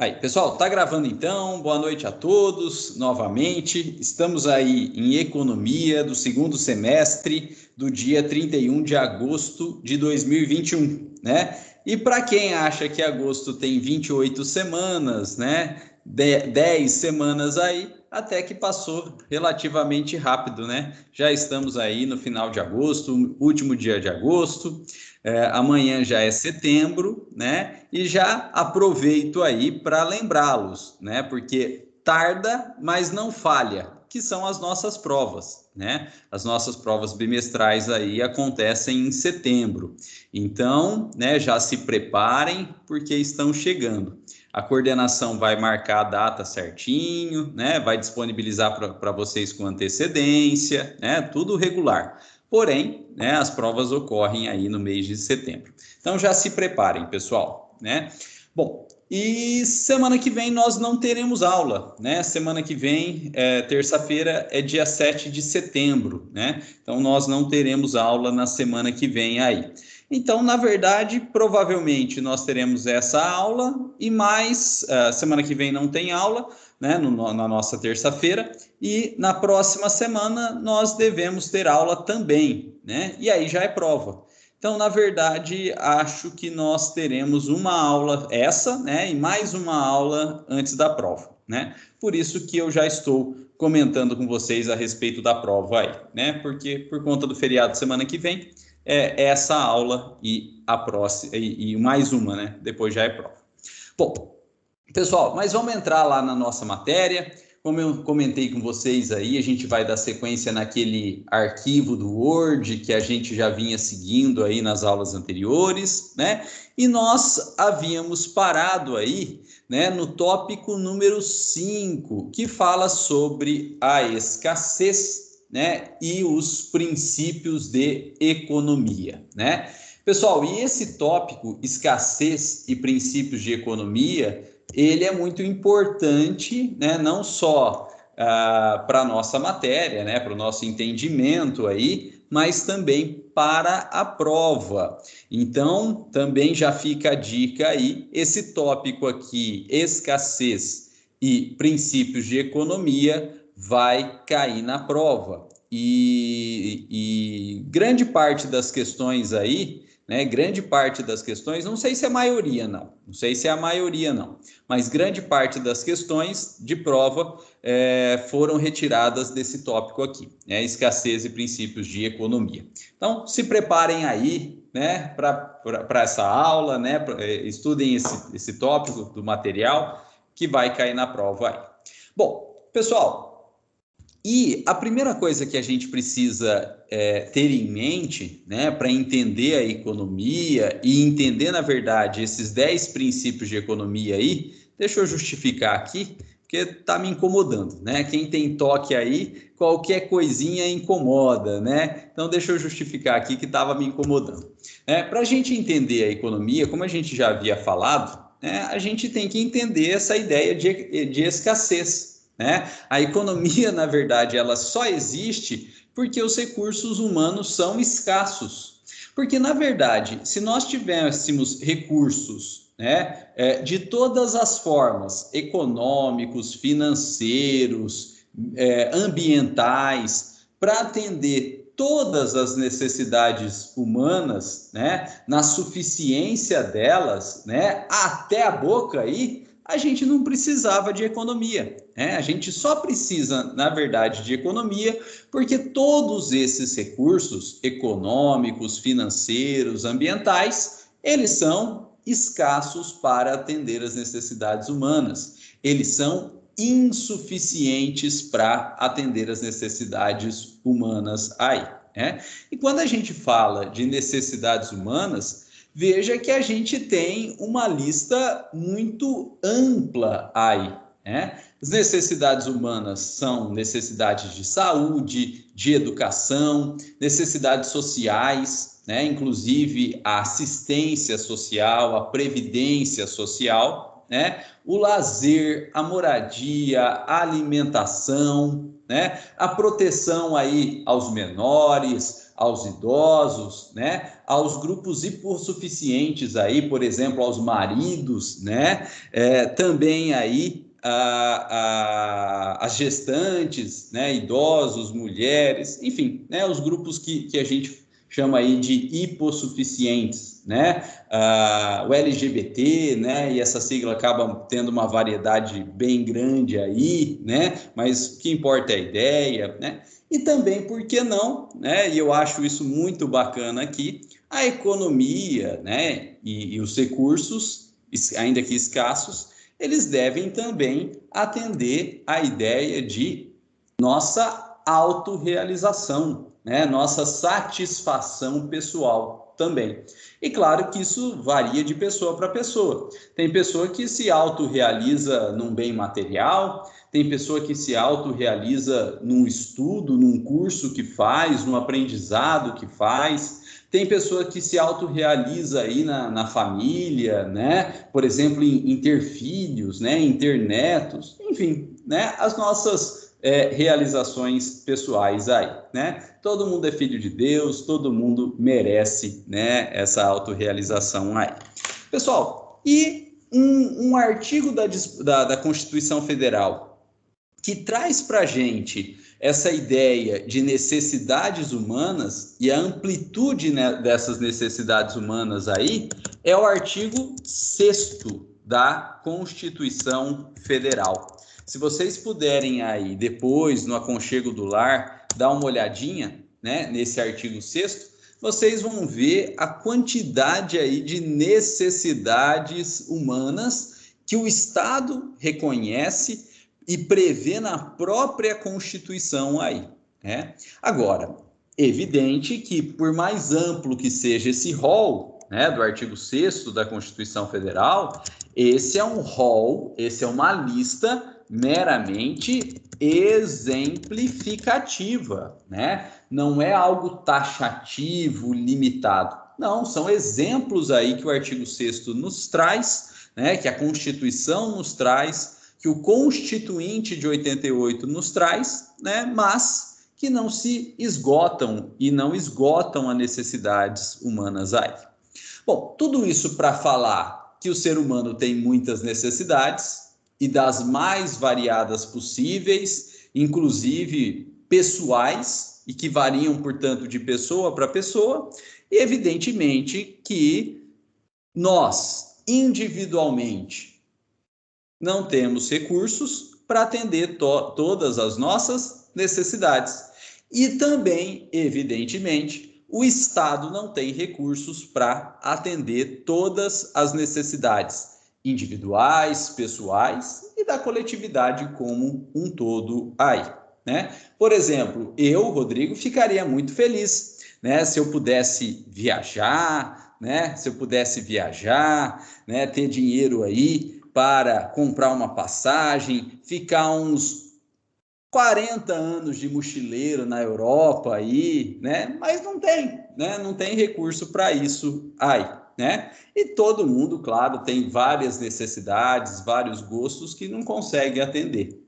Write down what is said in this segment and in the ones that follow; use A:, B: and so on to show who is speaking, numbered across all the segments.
A: Aí, pessoal, tá gravando então? Boa noite a todos, novamente. Estamos aí em economia do segundo semestre do dia 31 de agosto de 2021, né? E para quem acha que agosto tem 28 semanas, né? 10 semanas aí, até que passou relativamente rápido, né? Já estamos aí no final de agosto, último dia de agosto. Amanhã já é setembro, né? E já aproveito aí para lembrá-los, né? Porque tarda, mas não falha, que são as nossas provas, né? As nossas provas bimestrais aí acontecem em setembro. Então, né, já se preparem porque estão chegando. A coordenação vai marcar a data certinho, né? Vai disponibilizar para vocês com antecedência, né? Tudo regular. Porém, né, as provas ocorrem aí no mês de setembro. Então já se preparem, pessoal, né? Bom, e semana que vem nós não teremos aula, né? Semana que vem, terça-feira, é dia 7 de setembro, né? Então nós não teremos aula na semana que vem aí. Então, na verdade, provavelmente nós teremos essa aula e mais, semana que vem não tem aula, né, na nossa terça-feira, e na próxima semana nós devemos ter aula também, né? E aí já é prova. Então, na verdade, acho que nós teremos uma aula essa, né, e mais uma aula antes da prova, né? Por isso que eu já estou comentando com vocês a respeito da prova aí, né? Porque por conta do feriado semana que vem, essa aula e a próxima e mais uma, né? Depois já é prova. Bom, pessoal, mas vamos entrar lá na nossa matéria. Como eu comentei com vocês aí, a gente vai dar sequência naquele arquivo do Word que a gente já vinha seguindo aí nas aulas anteriores, né? E nós havíamos parado aí, né, no tópico número 5, que fala sobre a escassez, né, e os princípios de economia, né? Pessoal, e esse tópico, escassez e princípios de economia, ele é muito importante, né, não só para a nossa matéria, né, para o nosso entendimento aí, mas também para a prova. Então, também já fica a dica aí, esse tópico aqui, escassez e princípios de economia, vai cair na prova. E grande parte das questões aí, né, grande parte das questões, não sei se é a maioria não sei se é a maioria não, mas grande parte das questões de prova foram retiradas desse tópico aqui, né, escassez e princípios de economia. Então, se preparem aí, né, para essa aula, né, estudem esse tópico do material que vai cair na prova aí. Bom, pessoal, e a primeira coisa que a gente precisa ter em mente, né, para entender a economia e entender, na verdade, esses 10 princípios de economia aí, deixa eu justificar aqui, porque está me incomodando, né? Quem tem toque aí, qualquer coisinha incomoda, né? Então, deixa eu justificar aqui que estava me incomodando. Para a gente entender a economia, como a gente já havia falado, né, a gente tem que entender essa ideia de escassez. Né? A economia, na verdade, ela só existe porque os recursos humanos são escassos. Porque, na verdade, se nós tivéssemos recursos, né, de todas as formas, econômicos, financeiros, ambientais, para atender todas as necessidades humanas, né, na suficiência delas, né, até a boca aí, a gente não precisava de economia. Né? A gente só precisa, na verdade, de economia porque todos esses recursos econômicos, financeiros, ambientais, eles são escassos para atender as necessidades humanas. Eles são insuficientes para atender as necessidades humanas aí. Né? E quando a gente fala de necessidades humanas, veja que a gente tem uma lista muito ampla aí, né? As necessidades humanas são necessidades de saúde, de educação, necessidades sociais, né? Inclusive a assistência social, a previdência social, né? O lazer, a moradia, a alimentação, né? A proteção aí aos menores, aos idosos, né? Aos grupos hipossuficientes aí, por exemplo, aos maridos, né? Também aí as gestantes, né? Idosos, mulheres, enfim, né? Os grupos que a gente chama aí de hipossuficientes, né? O LGBT, né? E essa sigla acaba tendo uma variedade bem grande aí, né? Mas o que importa é a ideia, né? E também, por que não, né? E eu acho isso muito bacana aqui, a economia, né? E os recursos, ainda que escassos, eles devem também atender à ideia de nossa autorrealização, né? Nossa satisfação pessoal também. E claro que isso varia de pessoa para pessoa. Tem pessoa que se autorrealiza num bem material, tem pessoa que se autorrealiza num estudo, num curso que faz, num aprendizado que faz. Tem pessoa que se autorrealiza aí na família, né? Por exemplo, em ter filhos, né? Em ter netos, enfim, né? As nossas realizações pessoais aí, né? Todo mundo é filho de Deus, todo mundo merece, né? Essa autorrealização aí. Pessoal, e um artigo da Constituição Federal que traz para a gente essa ideia de necessidades humanas e a amplitude, né, dessas necessidades humanas aí, é o artigo 6º da Constituição Federal. Se vocês puderem aí, depois, no aconchego do lar, dar uma olhadinha, né, nesse artigo 6º, vocês vão ver a quantidade aí de necessidades humanas que o Estado reconhece e prevê na própria Constituição aí, né? Agora, evidente que por mais amplo que seja esse rol, né, do artigo 6º da Constituição Federal, esse é um rol, esse é uma lista meramente exemplificativa, né? Não é algo taxativo, limitado. Não, são exemplos aí que o artigo 6º nos traz, né, que a Constituição nos traz, que o Constituinte de 88 nos traz, né, mas que não se esgotam e não esgotam as necessidades humanas aí. Bom, tudo isso para falar que o ser humano tem muitas necessidades e das mais variadas possíveis, inclusive pessoais, e que variam, portanto, de pessoa para pessoa, e evidentemente que nós, individualmente, não temos recursos para atender todas as nossas necessidades. E também, evidentemente, o Estado não tem recursos para atender todas as necessidades individuais, pessoais e da coletividade como um todo aí, né? Por exemplo, eu, Rodrigo, ficaria muito feliz, né, se eu pudesse viajar, né, né, ter dinheiro aí para comprar uma passagem, ficar uns 40 anos de mochileiro na Europa aí, né? Mas não tem, né? Não tem recurso para isso aí, né? E todo mundo, claro, tem várias necessidades, vários gostos que não consegue atender.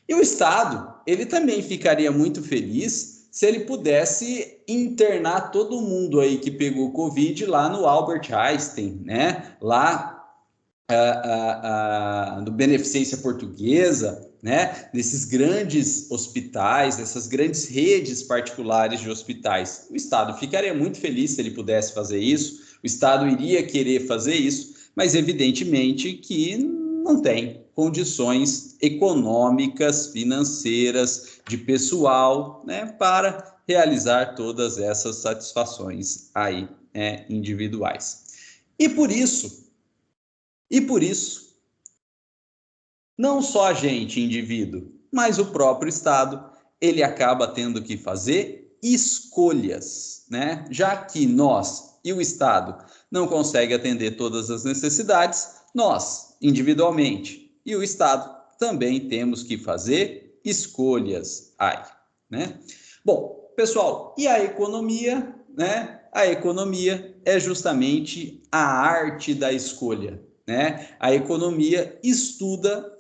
A: E o Estado, ele também ficaria muito feliz se ele pudesse internar todo mundo aí que pegou Covid lá no Albert Einstein, né? Lá do Beneficência Portuguesa, né? Nesses grandes hospitais, nessas grandes redes particulares de hospitais. O Estado ficaria muito feliz se ele pudesse fazer isso, o Estado iria querer fazer isso, mas evidentemente que não tem condições econômicas, financeiras, de pessoal, né, para realizar todas essas satisfações aí, individuais. E por isso, não só a gente, indivíduo, mas o próprio Estado, ele acaba tendo que fazer escolhas, né? Já que nós e o Estado não conseguem atender todas as necessidades, nós, individualmente, e o Estado também temos que fazer escolhas aí, né? Bom, pessoal, e a economia, né? A economia é justamente a arte da escolha, né? A economia estuda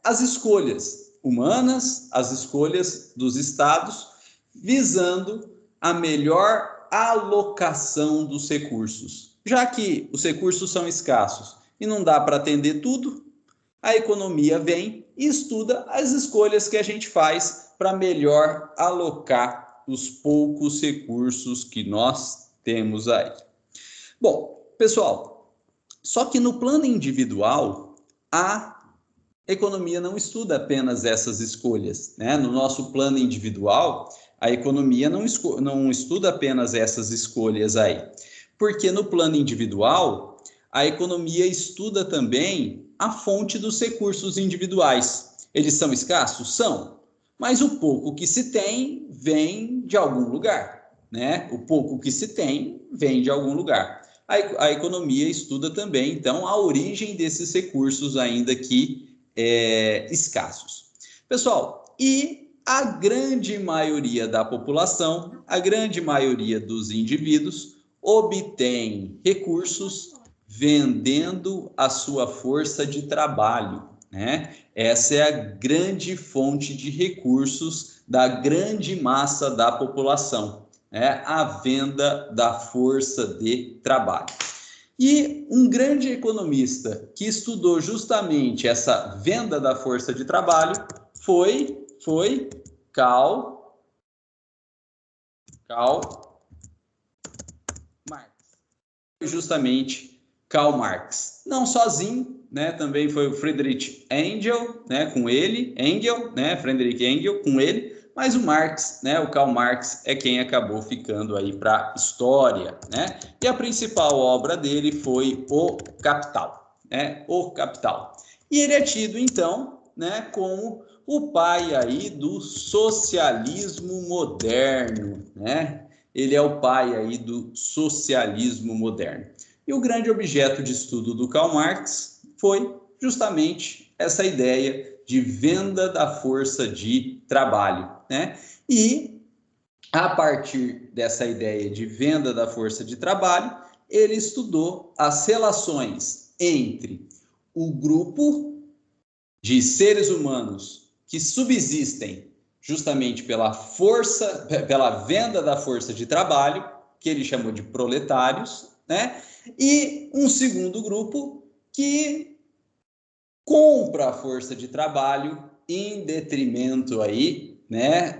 A: as escolhas, humanas, as escolhas dos estados, visando a melhor alocação dos recursos. Já que os recursos são escassos e não dá para atender tudo, a economia vem e estuda as escolhas que a gente faz para melhor alocar os poucos recursos que nós temos aí. Bom, pessoal, só que no plano individual, a economia não estuda apenas essas escolhas, né? No nosso plano individual, a economia não estuda apenas essas escolhas aí, porque no plano individual, a economia estuda também a fonte dos recursos individuais. Eles são escassos? São, mas o pouco que se tem vem de algum lugar, né? O pouco que se tem vem de algum lugar. A economia estuda também, então, a origem desses recursos ainda que escassos. Pessoal, e a grande maioria da população, a grande maioria dos indivíduos, obtém recursos vendendo a sua força de trabalho, né? Essa é a grande fonte de recursos da grande massa da população, né? A venda da força de trabalho. E um grande economista que estudou justamente essa venda da força de trabalho foi Karl Marx. Justamente Karl Marx. Não sozinho, né? Também foi o Friedrich Engels, né? Com ele, Friedrich Engels com ele. Mas o Marx, né, o Karl Marx, é quem acabou ficando aí para a história, né? E a principal obra dele foi O Capital, né? O Capital. E ele é tido, então, né, como o pai aí do socialismo moderno, né? Ele é o pai aí do socialismo moderno. E o grande objeto de estudo do Karl Marx foi justamente essa ideia de venda da força de trabalho, né? E a partir dessa ideia de venda da força de trabalho, ele estudou as relações entre o grupo de seres humanos que subsistem justamente pela venda da força de trabalho, que ele chamou de proletários, né? E um segundo grupo que compra a força de trabalho em detrimento aí, né?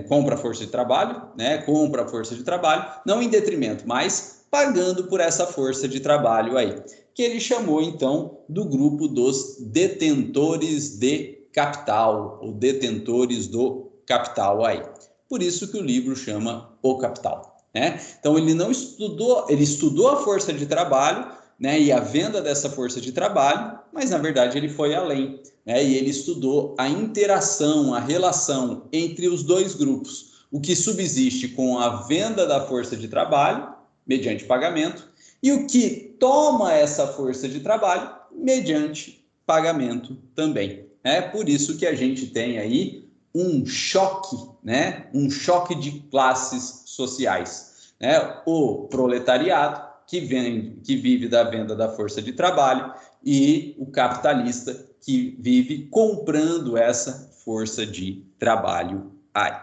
A: Compra a força de trabalho, né? Compra a força de trabalho, não em detrimento, mas pagando por essa força de trabalho aí, que ele chamou então do grupo dos detentores de capital, ou detentores do capital aí. Por isso que o livro chama O Capital, né? Então ele não estudou, ele estudou a força de trabalho, né, e a venda dessa força de trabalho, mas na verdade ele foi além, né, e ele estudou a interação, a relação entre os dois grupos, o que subsiste com a venda da força de trabalho, mediante pagamento, e o que toma essa força de trabalho, mediante pagamento também. É por isso que a gente tem aí um choque, né, um choque de classes sociais, né, o proletariado, que vive da venda da força de trabalho, e o capitalista que vive comprando essa força de trabalho aí.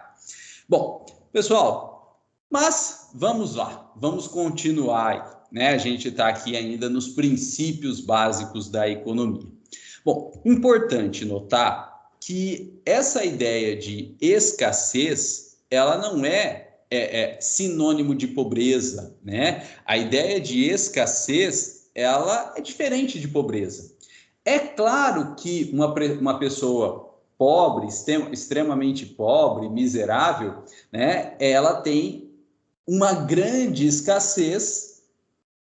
A: Bom, pessoal, mas vamos lá, vamos continuar, né? A gente está aqui ainda nos princípios básicos da economia. Bom, importante notar que essa ideia de escassez, ela não é sinônimo de pobreza, né? A ideia de escassez, ela é diferente de pobreza. É claro que uma pessoa pobre, extremamente pobre, miserável, né? Ela tem uma grande escassez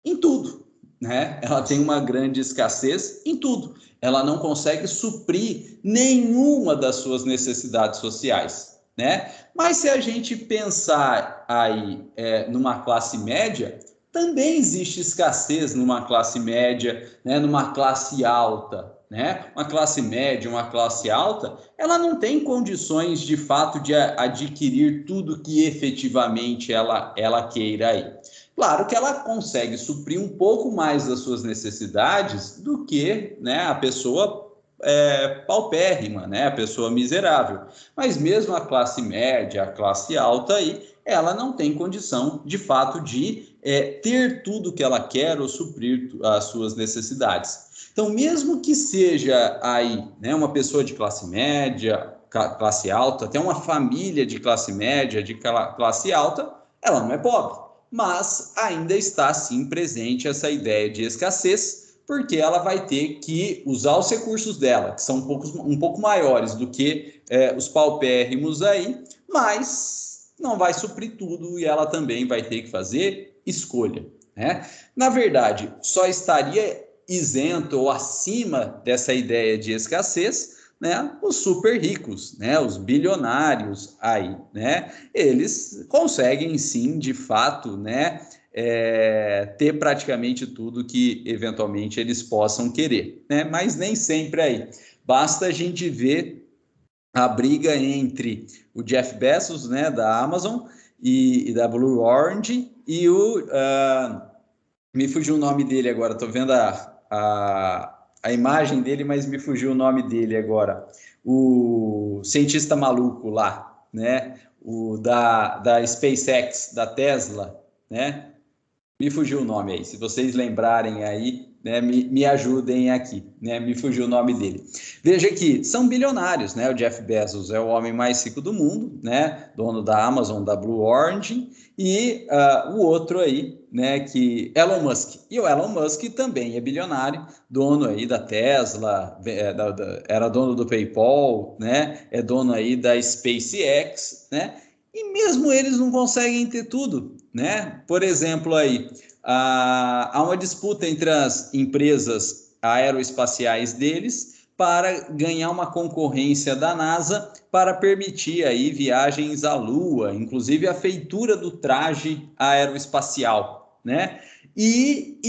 A: em tudo, né? Ela tem uma grande escassez em tudo. Ela não consegue suprir nenhuma das suas necessidades sociais, né? Mas se a gente pensar aí numa classe média, também existe escassez numa classe média, né? Numa classe alta, né? Uma classe média, uma classe alta, ela não tem condições de fato de adquirir tudo que efetivamente ela queira aí. Claro que ela consegue suprir um pouco mais das suas necessidades do que, né, a pessoa paupérrima, né? A pessoa miserável. Mas mesmo a classe média, a classe alta aí, ela não tem condição, de fato, de ter tudo que ela quer ou suprir as suas necessidades. Então, mesmo que seja aí, né, uma pessoa de classe média, classe alta, até uma família de classe média, de classe alta, ela não é pobre, mas ainda está sim presente essa ideia de escassez, porque ela vai ter que usar os recursos dela, que são um pouco maiores do que os paupérrimos aí, mas não vai suprir tudo e ela também vai ter que fazer escolha, né? Na verdade, só estaria isento ou acima dessa ideia de escassez, né, os super ricos, né, os bilionários aí, né, eles conseguem sim, de fato, né, ter praticamente tudo que eventualmente eles possam querer, né, mas nem sempre aí. Basta a gente ver a briga entre o Jeff Bezos, né, da Amazon e da Blue Orange e me fugiu o nome dele agora, estou vendo a imagem dele, mas me fugiu o nome dele agora. O cientista maluco lá, né? O da SpaceX, da Tesla, né? Me fugiu o nome aí. Se vocês lembrarem aí, né, me ajudem aqui, né? Me fugiu o nome dele. Veja que são bilionários, né? O Jeff Bezos é o homem mais rico do mundo, né? Dono da Amazon, da Blue Origin, e o outro aí, né? Que Elon Musk. E o Elon Musk também é bilionário, dono aí da Tesla, era dono do PayPal, né? É dono aí da SpaceX, né? E mesmo eles não conseguem ter tudo, né? Por exemplo, aí há uma disputa entre as empresas aeroespaciais deles para ganhar uma concorrência da NASA para permitir aí viagens à Lua, inclusive a feitura do traje aeroespacial, né? E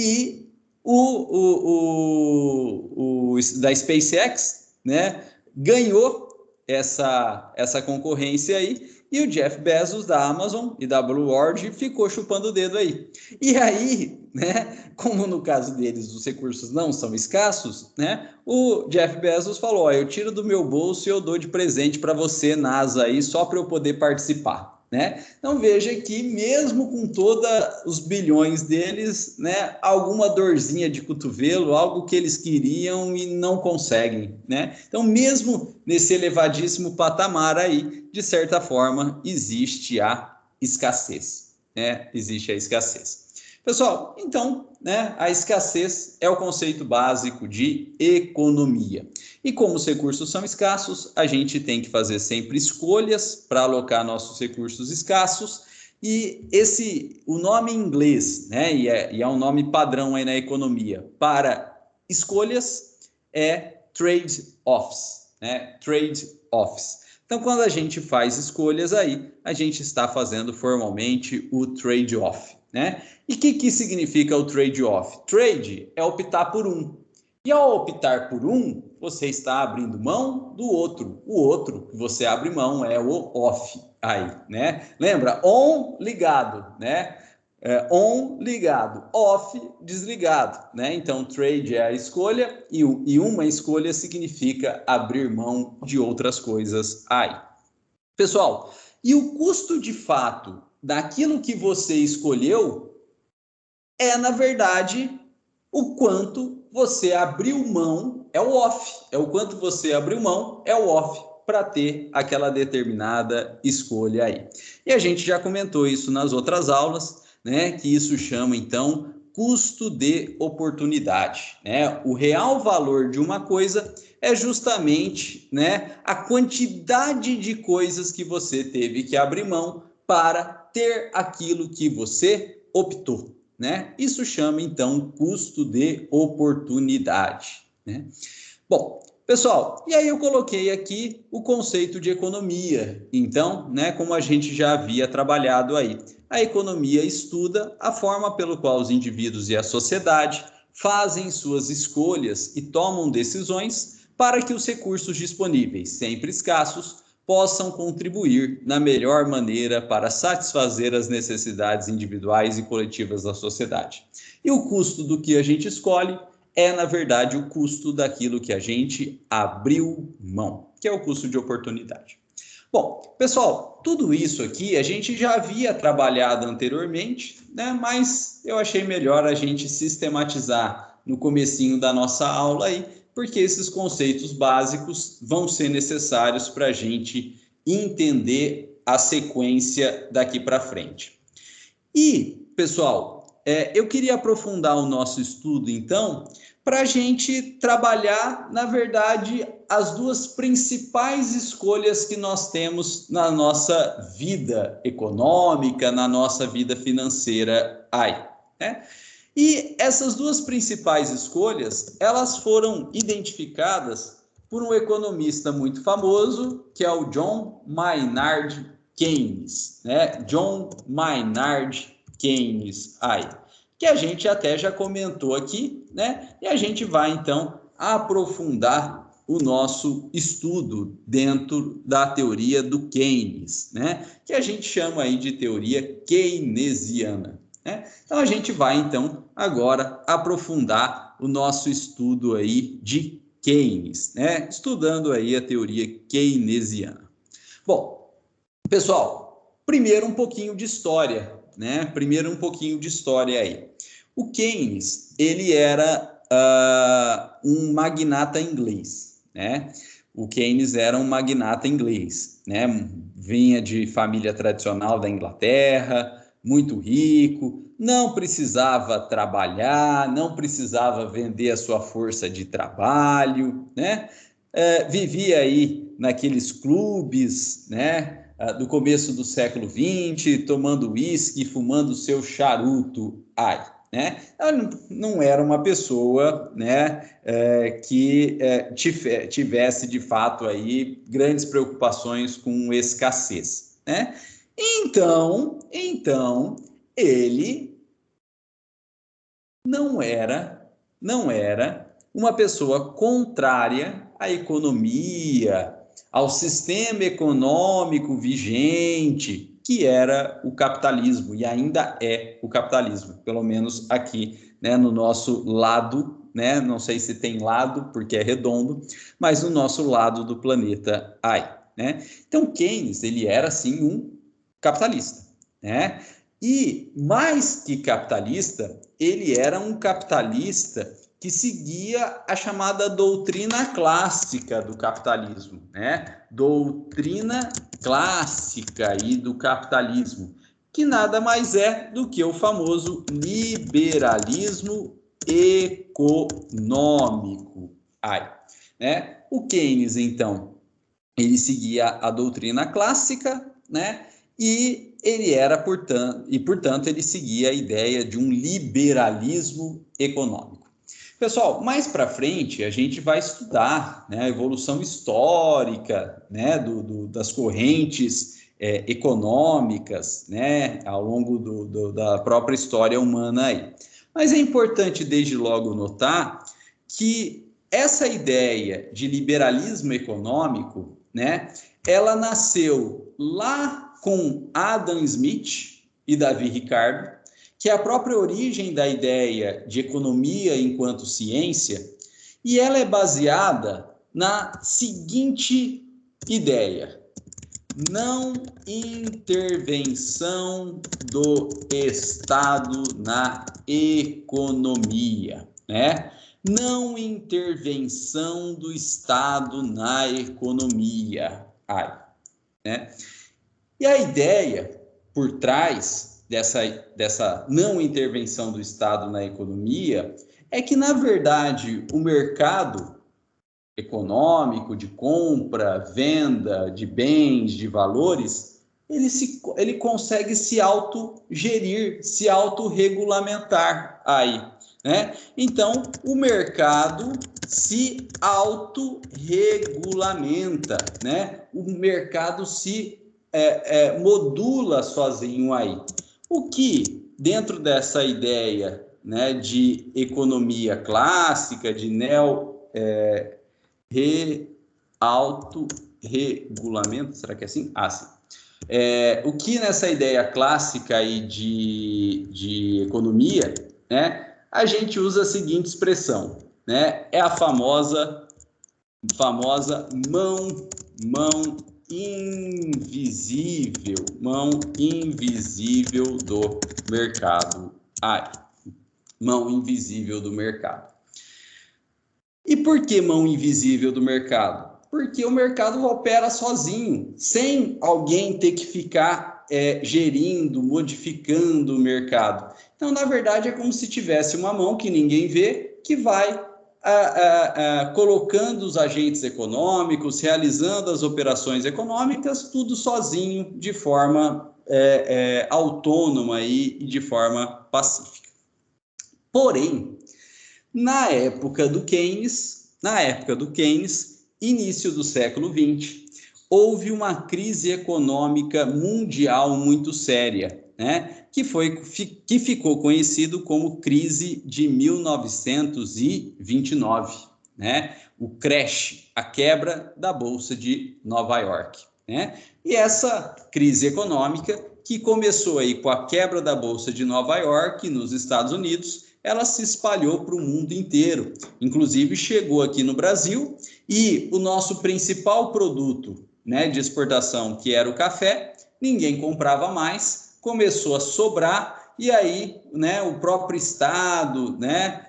A: da SpaceX, né? Ganhou essa concorrência aí, e o Jeff Bezos da Amazon e da Blue Origin ficou chupando o dedo aí. E aí, né, como no caso deles os recursos não são escassos, né, o Jeff Bezos falou, ó, eu tiro do meu bolso e eu dou de presente para você, NASA, aí, só para eu poder participar. Né? Então veja que mesmo com todos os bilhões deles, né, alguma dorzinha de cotovelo, algo que eles queriam e não conseguem, né? Então mesmo nesse elevadíssimo patamar aí, de certa forma, existe a escassez, né? Existe a escassez. Pessoal, então, né, a escassez é o conceito básico de economia. E como os recursos são escassos, a gente tem que fazer sempre escolhas para alocar nossos recursos escassos. E o nome em inglês, né, e é um nome padrão aí na economia, para escolhas é trade-offs, né? Trade-offs. Então, quando a gente faz escolhas aí, a gente está fazendo formalmente o trade-off, né? E o que significa o trade-off? Trade é optar por um. E ao optar por um, você está abrindo mão do outro. O outro que você abre mão é o off aí, né? Lembra? On, ligado, né? On, ligado. Off, desligado, né? Então, trade é a escolha e uma escolha significa abrir mão de outras coisas aí. Pessoal, e o custo de fato daquilo que você escolheu é, na verdade, o quanto você abriu mão, é o off, é o quanto você abriu mão, é o off, para ter aquela determinada escolha aí. E a gente já comentou isso nas outras aulas, né? Que isso chama, então, custo de oportunidade, né? O real valor de uma coisa é justamente, né, a quantidade de coisas que você teve que abrir mão para ter aquilo que você optou. Né? Isso chama, então, custo de oportunidade. Né? Bom, pessoal, e aí eu coloquei aqui o conceito de economia. Então, né, como a gente já havia trabalhado aí, a economia estuda a forma pelo qual os indivíduos e a sociedade fazem suas escolhas e tomam decisões para que os recursos disponíveis, sempre escassos, possam contribuir na melhor maneira para satisfazer as necessidades individuais e coletivas da sociedade. E o custo do que a gente escolhe é, na verdade, o custo daquilo que a gente abriu mão, que é o custo de oportunidade. Bom, pessoal, tudo isso aqui a gente já havia trabalhado anteriormente, né? Mas eu achei melhor a gente sistematizar no comecinho da nossa aula aí, porque esses conceitos básicos vão ser necessários para a gente entender a sequência daqui para frente. E, pessoal, eu queria aprofundar o nosso estudo, então, para a gente trabalhar, na verdade, as duas principais escolhas que nós temos na nossa vida econômica, na nossa vida financeira aí, né? E essas duas principais escolhas, elas foram identificadas por um economista muito famoso, que é o John Maynard Keynes, né? John Maynard Keynes aí, que a gente até já comentou aqui, né? E a gente vai então aprofundar o nosso estudo dentro da teoria do Keynes, né? Que a gente chama aí de teoria keynesiana, né? Então a gente vai então agora aprofundar o nosso estudo aí de Keynes, né? Estudando aí a teoria keynesiana. Bom, pessoal, primeiro um pouquinho de história, né? Primeiro um pouquinho de história aí. O Keynes, ele era um magnata inglês, né? O Keynes era um magnata inglês, né? Vinha de família tradicional da Inglaterra, muito rico, não precisava trabalhar, não precisava vender a sua força de trabalho, né? Vivia aí naqueles clubes, né? Do começo do século XX, tomando uísque, fumando seu charuto, né? Ela não era uma pessoa, né, que tivesse de fato aí grandes preocupações com escassez, né? Então ele não era uma pessoa contrária à economia, ao sistema econômico vigente, que era o capitalismo, e ainda é o capitalismo, pelo menos aqui, né, no nosso lado, né, não sei se tem lado, porque é redondo, mas no nosso lado do planeta aí, né? Então, Keynes, ele era, sim, um capitalista, né? E, mais que capitalista, ele era um capitalista que seguia a chamada doutrina clássica do capitalismo, né? Doutrina clássica aí do capitalismo, que nada mais é do que o famoso liberalismo econômico. Né? O Keynes, então, ele seguia a doutrina clássica, né? E ele era, portanto, ele seguia a ideia de um liberalismo econômico. Pessoal, mais para frente a gente vai estudar, né, a evolução histórica, né, das correntes econômicas, né, ao longo da própria história humana aí. Mas é importante desde logo notar que essa ideia de liberalismo econômico, né, ela nasceu lá com Adam Smith e Davi Ricardo, que é a própria origem da ideia de economia enquanto ciência, e ela é baseada na seguinte ideia: não intervenção do Estado na economia, né? Não intervenção do Estado na economia, né? E a ideia por trás dessa não intervenção do Estado na economia é que, na verdade, o mercado econômico de compra, venda de bens, de valores, ele consegue se autogerir, se autorregulamentar aí, né? Então, o mercado se autorregulamenta, né? O mercado se modula sozinho aí. O que, dentro dessa ideia, né, de economia clássica, de autorregulamento, será que é assim? Sim. O que nessa ideia clássica aí de economia, né, a gente usa a seguinte expressão: né? É a famosa mão invisível do mercado. Mão invisível do mercado. E por que mão invisível do mercado? Porque o mercado opera sozinho, sem alguém ter que ficar gerindo, modificando o mercado. Então, na verdade, é como se tivesse uma mão que ninguém vê, que vai colocando os agentes econômicos, realizando as operações econômicas, tudo sozinho, de forma autônoma e de forma pacífica. Porém, na época do Keynes, início do século XX, houve uma crise econômica mundial muito séria, né? Que ficou conhecido como crise de 1929, né? O crash, a quebra da Bolsa de Nova York, né? E essa crise econômica, que começou aí com a quebra da Bolsa de Nova York nos Estados Unidos, ela se espalhou para o mundo inteiro, inclusive chegou aqui no Brasil, e o nosso principal produto, né, de exportação, que era o café, ninguém comprava mais, começou a sobrar, e aí, né, o próprio Estado, né,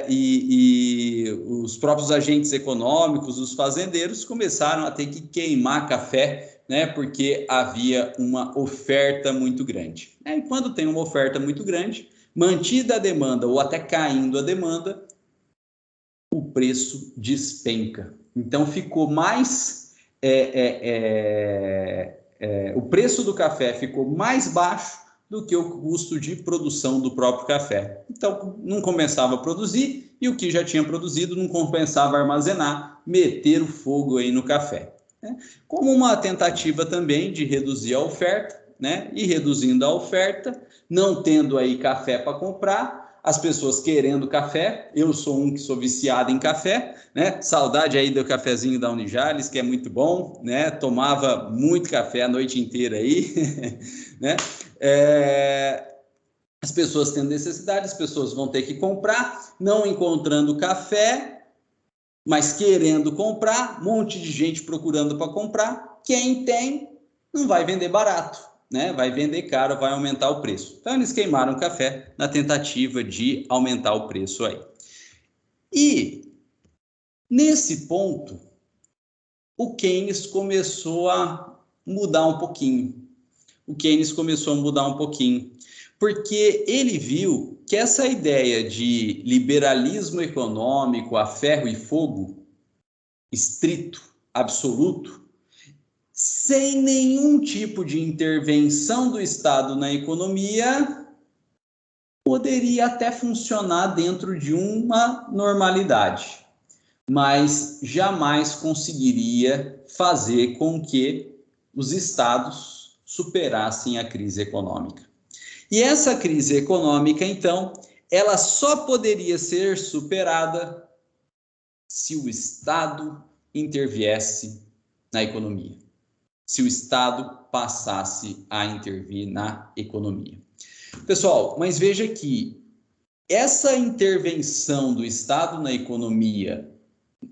A: e os próprios agentes econômicos, os fazendeiros, começaram a ter que queimar café, né, porque havia uma oferta muito grande. E quando tem uma oferta muito grande, mantida a demanda ou até caindo a demanda, o preço despenca. Então ficou mais... o preço do café ficou mais baixo do que o custo de produção do próprio café. Então não compensava produzir, e o que já tinha produzido não compensava armazenar, meter o fogo aí no café, né? Como uma tentativa também de reduzir a oferta, né? E reduzindo a oferta, não tendo aí café para comprar, as pessoas querendo café, eu sou um que sou viciado em café, né? Saudade aí do cafezinho da Unijales, que é muito bom, né? Tomava muito café a noite inteira aí, né? As pessoas tendo necessidade, as pessoas vão ter que comprar, não encontrando café, mas querendo comprar, um monte de gente procurando para comprar, quem tem não vai vender barato, né? Vai vender caro, vai aumentar o preço. Então eles queimaram o café na tentativa de aumentar o preço aí. E nesse ponto, o Keynes começou a mudar um pouquinho. Porque ele viu que essa ideia de liberalismo econômico a ferro e fogo, estrito, absoluto, sem nenhum tipo de intervenção do Estado na economia, poderia até funcionar dentro de uma normalidade, mas jamais conseguiria fazer com que os estados superassem a crise econômica. E essa crise econômica, então, ela só poderia ser superada se o Estado interviesse na economia, se o Estado passasse a intervir na economia. Pessoal, mas veja que essa intervenção do Estado na economia,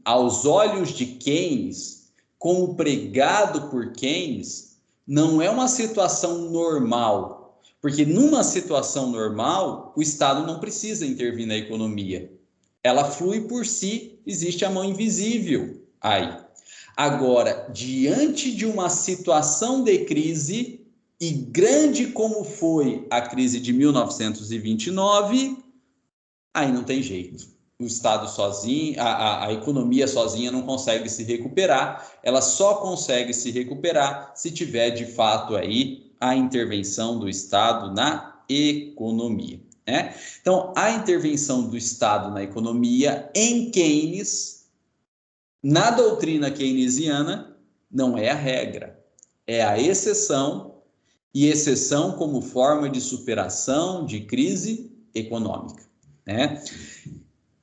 A: aos olhos de Keynes, como pregado por Keynes, não é uma situação normal, porque numa situação normal, o Estado não precisa intervir na economia. Ela flui por si, existe a mão invisível aí. Agora, diante de uma situação de crise, e grande como foi a crise de 1929, aí não tem jeito. O Estado sozinho, a economia sozinha não consegue se recuperar, ela só consegue se recuperar se tiver de fato aí a intervenção do Estado na economia, né? Então, a intervenção do Estado na economia em Keynes, na doutrina keynesiana, não é a regra, é a exceção, e exceção como forma de superação de crise econômica, né?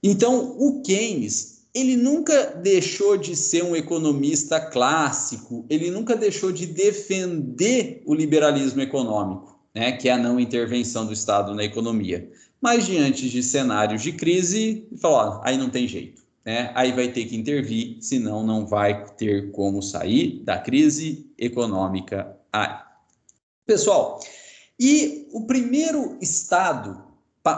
A: Então, o Keynes, ele nunca deixou de ser um economista clássico, ele nunca deixou de defender o liberalismo econômico, né, que é a não intervenção do Estado na economia. Mas diante de cenários de crise, falou, aí não tem jeito, né? Aí vai ter que intervir, senão não vai ter como sair da crise econômica. Pessoal, e o primeiro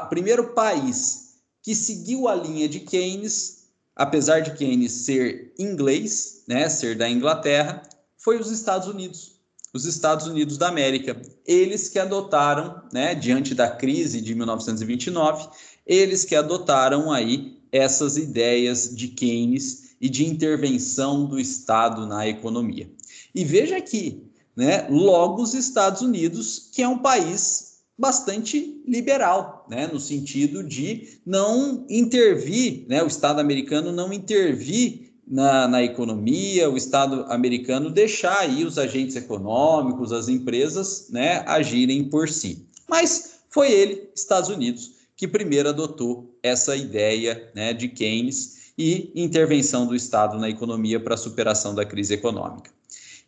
A: primeiro país que seguiu a linha de Keynes, apesar de Keynes ser inglês, né, ser da Inglaterra, foi os Estados Unidos. Os Estados Unidos da América. Eles que adotaram, né, diante da crise de 1929, eles que adotaram aí essas ideias de Keynes e de intervenção do Estado na economia. E veja aqui, né, logo os Estados Unidos, que é um país bastante liberal, né, no sentido de não intervir, né, o Estado americano não intervir na economia, o Estado americano deixar aí os agentes econômicos, as empresas, né, agirem por si. Mas foi ele, Estados Unidos, que primeiro adotou essa ideia, né, de Keynes e intervenção do Estado na economia para a superação da crise econômica.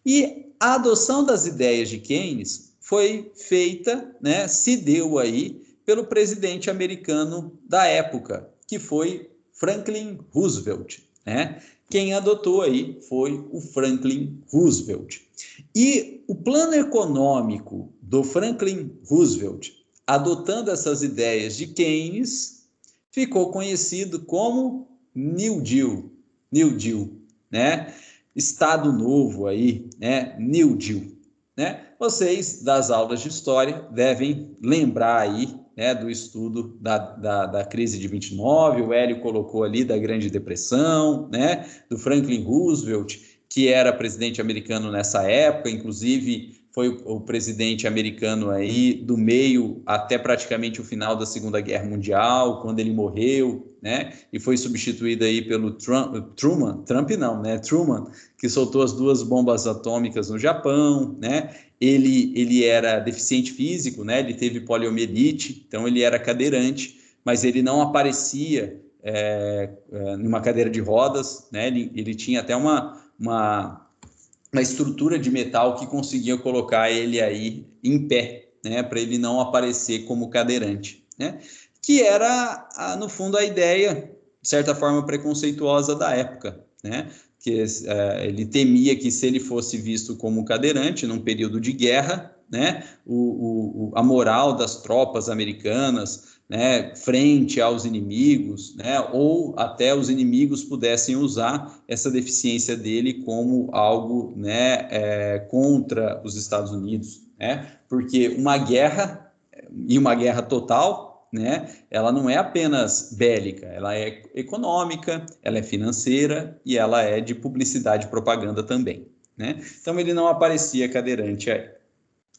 A: E a adoção das ideias de Keynes foi feita, né, se deu aí pelo presidente americano da época, que foi Franklin Roosevelt, né? Quem adotou aí foi o Franklin Roosevelt. E o plano econômico do Franklin Roosevelt, adotando essas ideias de Keynes, ficou conhecido como New Deal. New Deal, né? Estado Novo aí, né? New Deal, né? Vocês das aulas de história devem lembrar aí, né, do estudo da crise de 29, o Hélio colocou ali da Grande Depressão, né, do Franklin Roosevelt, que era presidente americano nessa época, inclusive foi o presidente americano aí do meio até praticamente o final da Segunda Guerra Mundial, quando ele morreu, né, e foi substituído aí pelo Truman, que soltou as 2 bombas atômicas no Japão, né? Ele era deficiente físico, né? Ele teve poliomielite, então ele era cadeirante, mas ele não aparecia numa cadeira de rodas, né? Ele tinha até uma estrutura de metal que conseguia colocar ele aí em pé, né? Para ele não aparecer como cadeirante, né? Que era, no fundo, a ideia, de certa forma, preconceituosa da época, né? Que ele temia que se ele fosse visto como cadeirante num período de guerra, né, a moral das tropas americanas, né, frente aos inimigos, né, ou até os inimigos pudessem usar essa deficiência dele como algo, né, contra os Estados Unidos, né, porque uma guerra, e uma guerra total, né, ela não é apenas bélica, ela é econômica, ela é financeira e ela é de publicidade e propaganda também, né? Então ele não aparecia cadeirante aí.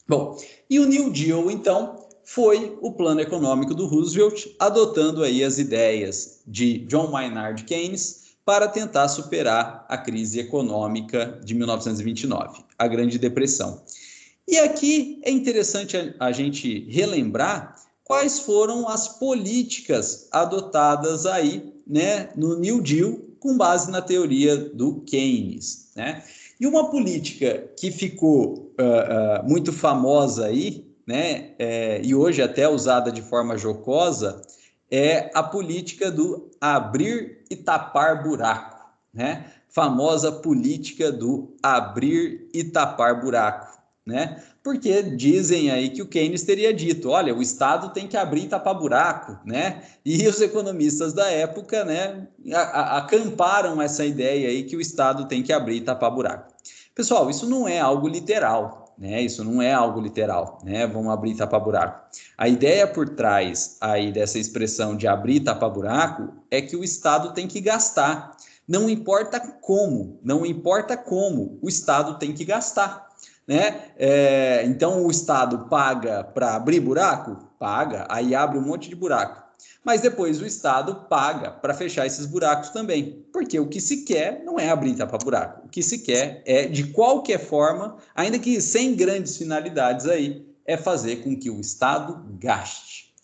A: Bom, e o New Deal, então, foi o plano econômico do Roosevelt, adotando aí as ideias de John Maynard Keynes para tentar superar a crise econômica de 1929, a Grande Depressão. E aqui é interessante a gente relembrar quais foram as políticas adotadas aí, né, no New Deal, com base na teoria do Keynes, né? E uma política que ficou muito famosa aí, né, e hoje até usada de forma jocosa, é a política do abrir e tapar buraco, né? Famosa política do abrir e tapar buraco, né? Porque dizem aí que o Keynes teria dito, olha, o Estado tem que abrir e tapar buraco, né? E os economistas da época, né, acamparam essa ideia aí que o Estado tem que abrir e tapar buraco. Pessoal, isso não é algo literal, né? Isso não é algo literal, né? Vamos abrir e tapar buraco. A ideia por trás aí dessa expressão de abrir e tapar buraco é que o Estado tem que gastar. Não importa como, o Estado tem que gastar, né? Então o Estado paga para abrir buraco? Paga, aí abre um monte de buraco. Mas depois o Estado paga para fechar esses buracos também, porque o que se quer não é abrir e tapar buraco, o que se quer é, de qualquer forma, ainda que sem grandes finalidades aí, é fazer com que o Estado gaste.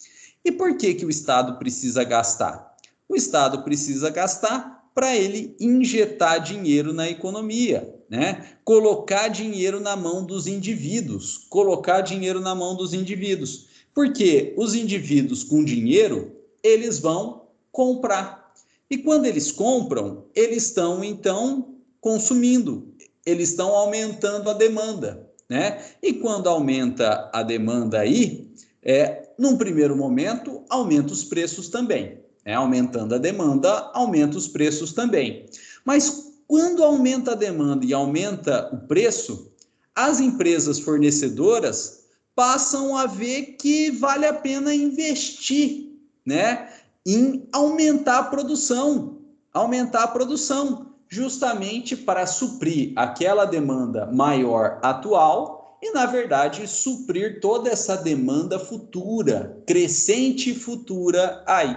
A: E por que o Estado precisa gastar? O Estado precisa gastar para ele injetar dinheiro na economia, né? Colocar dinheiro na mão dos indivíduos, colocar dinheiro na mão dos indivíduos. Porque os indivíduos com dinheiro, eles vão comprar. E quando eles compram, eles estão, então, consumindo, eles estão aumentando a demanda, né? E quando aumenta a demanda aí, num primeiro momento, aumenta os preços também. Aumentando a demanda, aumenta os preços também. Mas quando aumenta a demanda e aumenta o preço, as empresas fornecedoras passam a ver que vale a pena investir, né, em aumentar a produção, justamente para suprir aquela demanda maior atual e, na verdade, suprir toda essa demanda futura, crescente futura aí.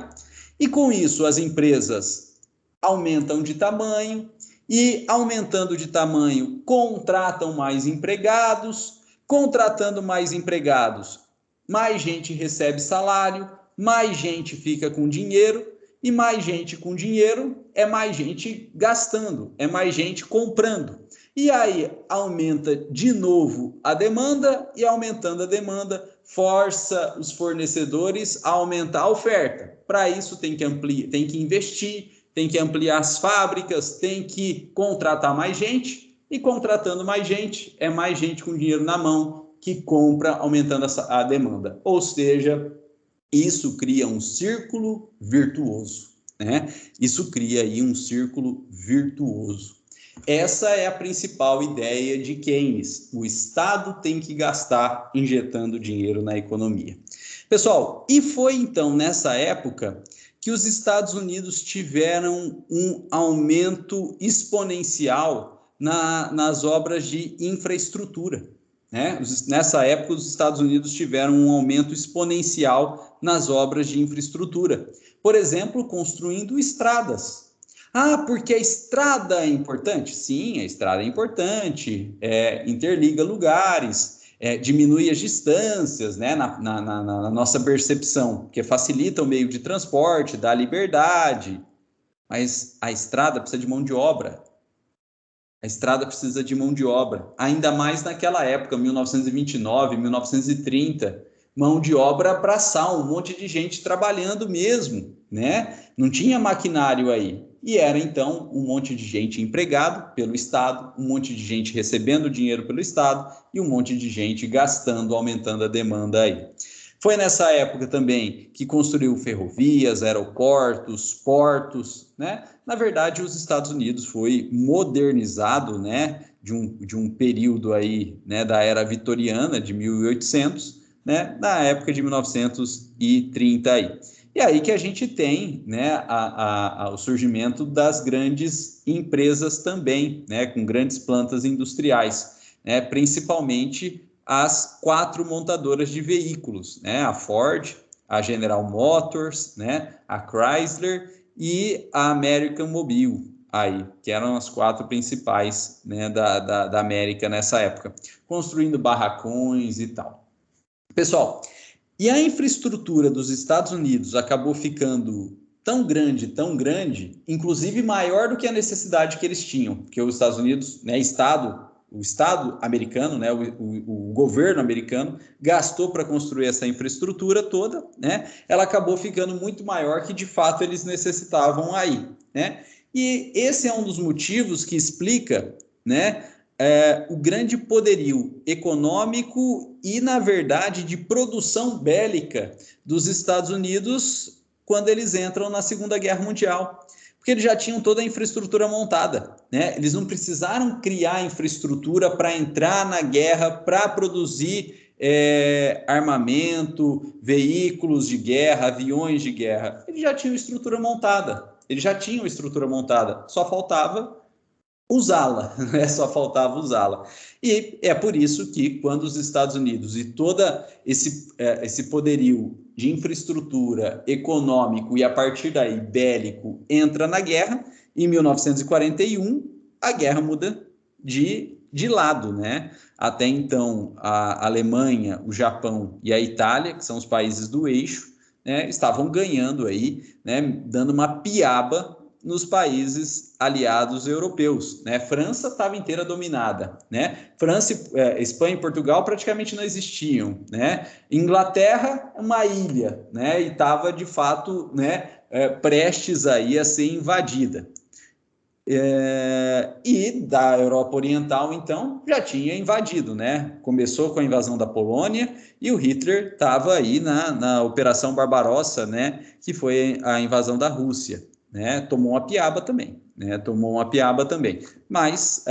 A: E com isso, as empresas aumentam de tamanho e, aumentando de tamanho, contratam mais empregados. Contratando mais empregados, mais gente recebe salário, mais gente fica com dinheiro e mais gente com dinheiro é mais gente gastando, é mais gente comprando. E aí aumenta de novo a demanda e, aumentando a demanda, força os fornecedores a aumentar a oferta. Para isso tem que investir, tem que ampliar as fábricas, tem que contratar mais gente, e contratando mais gente, é mais gente com dinheiro na mão que compra, aumentando a demanda. Ou seja, isso cria um círculo virtuoso, né? Isso cria aí um círculo virtuoso. Essa é a principal ideia de Keynes. O Estado tem que gastar injetando dinheiro na economia. Pessoal, e foi então nessa época que os Estados Unidos tiveram um aumento exponencial nas obras de infraestrutura, né? Nessa época, os Estados Unidos tiveram um aumento exponencial nas obras de infraestrutura. Por exemplo, construindo estradas. Porque a estrada é importante? Sim, a estrada é importante, interliga lugares, diminui as distâncias, né, na nossa percepção, porque facilita o meio de transporte, dá liberdade, mas a estrada precisa de mão de obra. A estrada precisa de mão de obra, ainda mais naquela época, 1929, 1930, mão de obra braçal, um monte de gente trabalhando mesmo, né? Não tinha maquinário aí. E era, então, um monte de gente empregado pelo Estado, um monte de gente recebendo dinheiro pelo Estado e um monte de gente gastando, aumentando a demanda aí. Foi nessa época também que construiu ferrovias, aeroportos, portos, né? Na verdade, os Estados Unidos foi modernizado, né, de um período aí, né, da era vitoriana, de 1800, né, na época de 1930 aí. E aí que a gente tem, né, o surgimento das grandes empresas também, né, com grandes plantas industriais, né, principalmente as 4 montadoras de veículos, né, a Ford, a General Motors, né, a Chrysler e a American Mobile, aí, que eram as 4 principais, né, da América nessa época, construindo barracões e tal. Pessoal, e a infraestrutura dos Estados Unidos acabou ficando tão grande, inclusive maior do que a necessidade que eles tinham, porque os Estados Unidos, né, o Estado americano, né, o governo americano, gastou para construir essa infraestrutura toda, né? Ela acabou ficando muito maior que de fato eles necessitavam aí, né? E esse é um dos motivos que explica, né, o grande poderio econômico e, na verdade, de produção bélica dos Estados Unidos quando eles entram na Segunda Guerra Mundial. Porque eles já tinham toda a infraestrutura montada, né? Eles não precisaram criar infraestrutura para entrar na guerra, para produzir armamento, veículos de guerra, aviões de guerra. Eles já tinham estrutura montada, só faltava usá-la, né? Só faltava usá-la. E é por isso que quando os Estados Unidos e todo esse poderio de infraestrutura econômico e a partir daí bélico entra na guerra, em 1941 a guerra muda de lado, né? Até então a Alemanha, o Japão e a Itália, que são os países do eixo, né, estavam ganhando aí, né, dando uma piaba nos países aliados europeus, né? França estava inteira dominada, né? França, Espanha e Portugal praticamente não existiam, né? Inglaterra, uma ilha, né? E estava, de fato, né, prestes aí a ser invadida. E da Europa Oriental, então, já tinha invadido, né? Começou com a invasão da Polônia e o Hitler estava aí na Operação Barbarossa, né? Que foi a invasão da Rússia, né? Tomou uma piaba também, né? Tomou uma piaba também. Mas,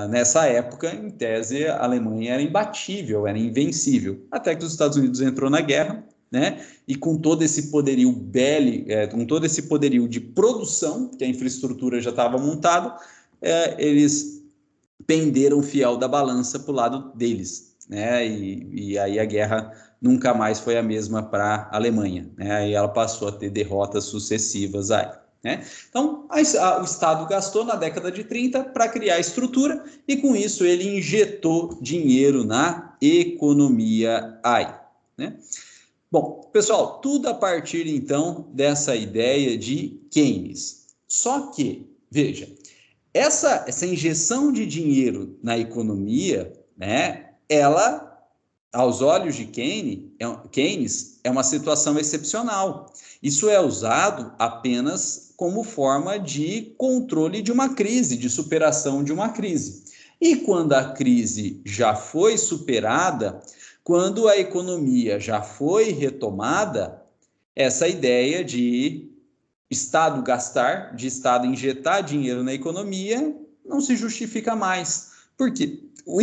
A: nessa época, em tese, a Alemanha era imbatível, era invencível, até que os Estados Unidos entrou na guerra, né? E com todo esse poderio com todo esse poderio de produção, que a infraestrutura já estava montada, eles penderam o fiel da balança para o lado deles, né? E aí a guerra nunca mais foi a mesma para a Alemanha, né? Aí ela passou a ter derrotas sucessivas aí, né? Então, o Estado gastou na década de 30 para criar estrutura e com isso ele injetou dinheiro na economia aí, né? Bom, pessoal, tudo a partir então dessa ideia de Keynes. Só que, veja, essa injeção de dinheiro na economia, né, ela, aos olhos de Keynes, é uma situação excepcional. Isso é usado apenas como forma de controle de uma crise, de superação de uma crise. E quando a crise já foi superada, quando a economia já foi retomada, essa ideia de Estado gastar, de Estado injetar dinheiro na economia, não se justifica mais, porque o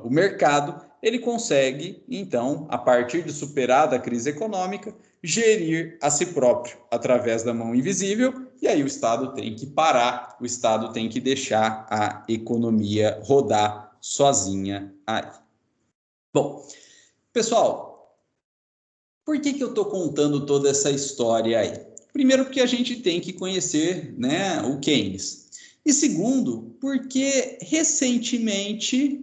A: mercado, ele consegue, então, a partir de superada a crise econômica, gerir a si próprio através da mão invisível, e aí o Estado tem que parar, o Estado tem que deixar a economia rodar sozinha aí. Bom, pessoal, por que eu estou contando toda essa história aí? Primeiro, porque a gente tem que conhecer, né, o Keynes. E segundo, porque recentemente,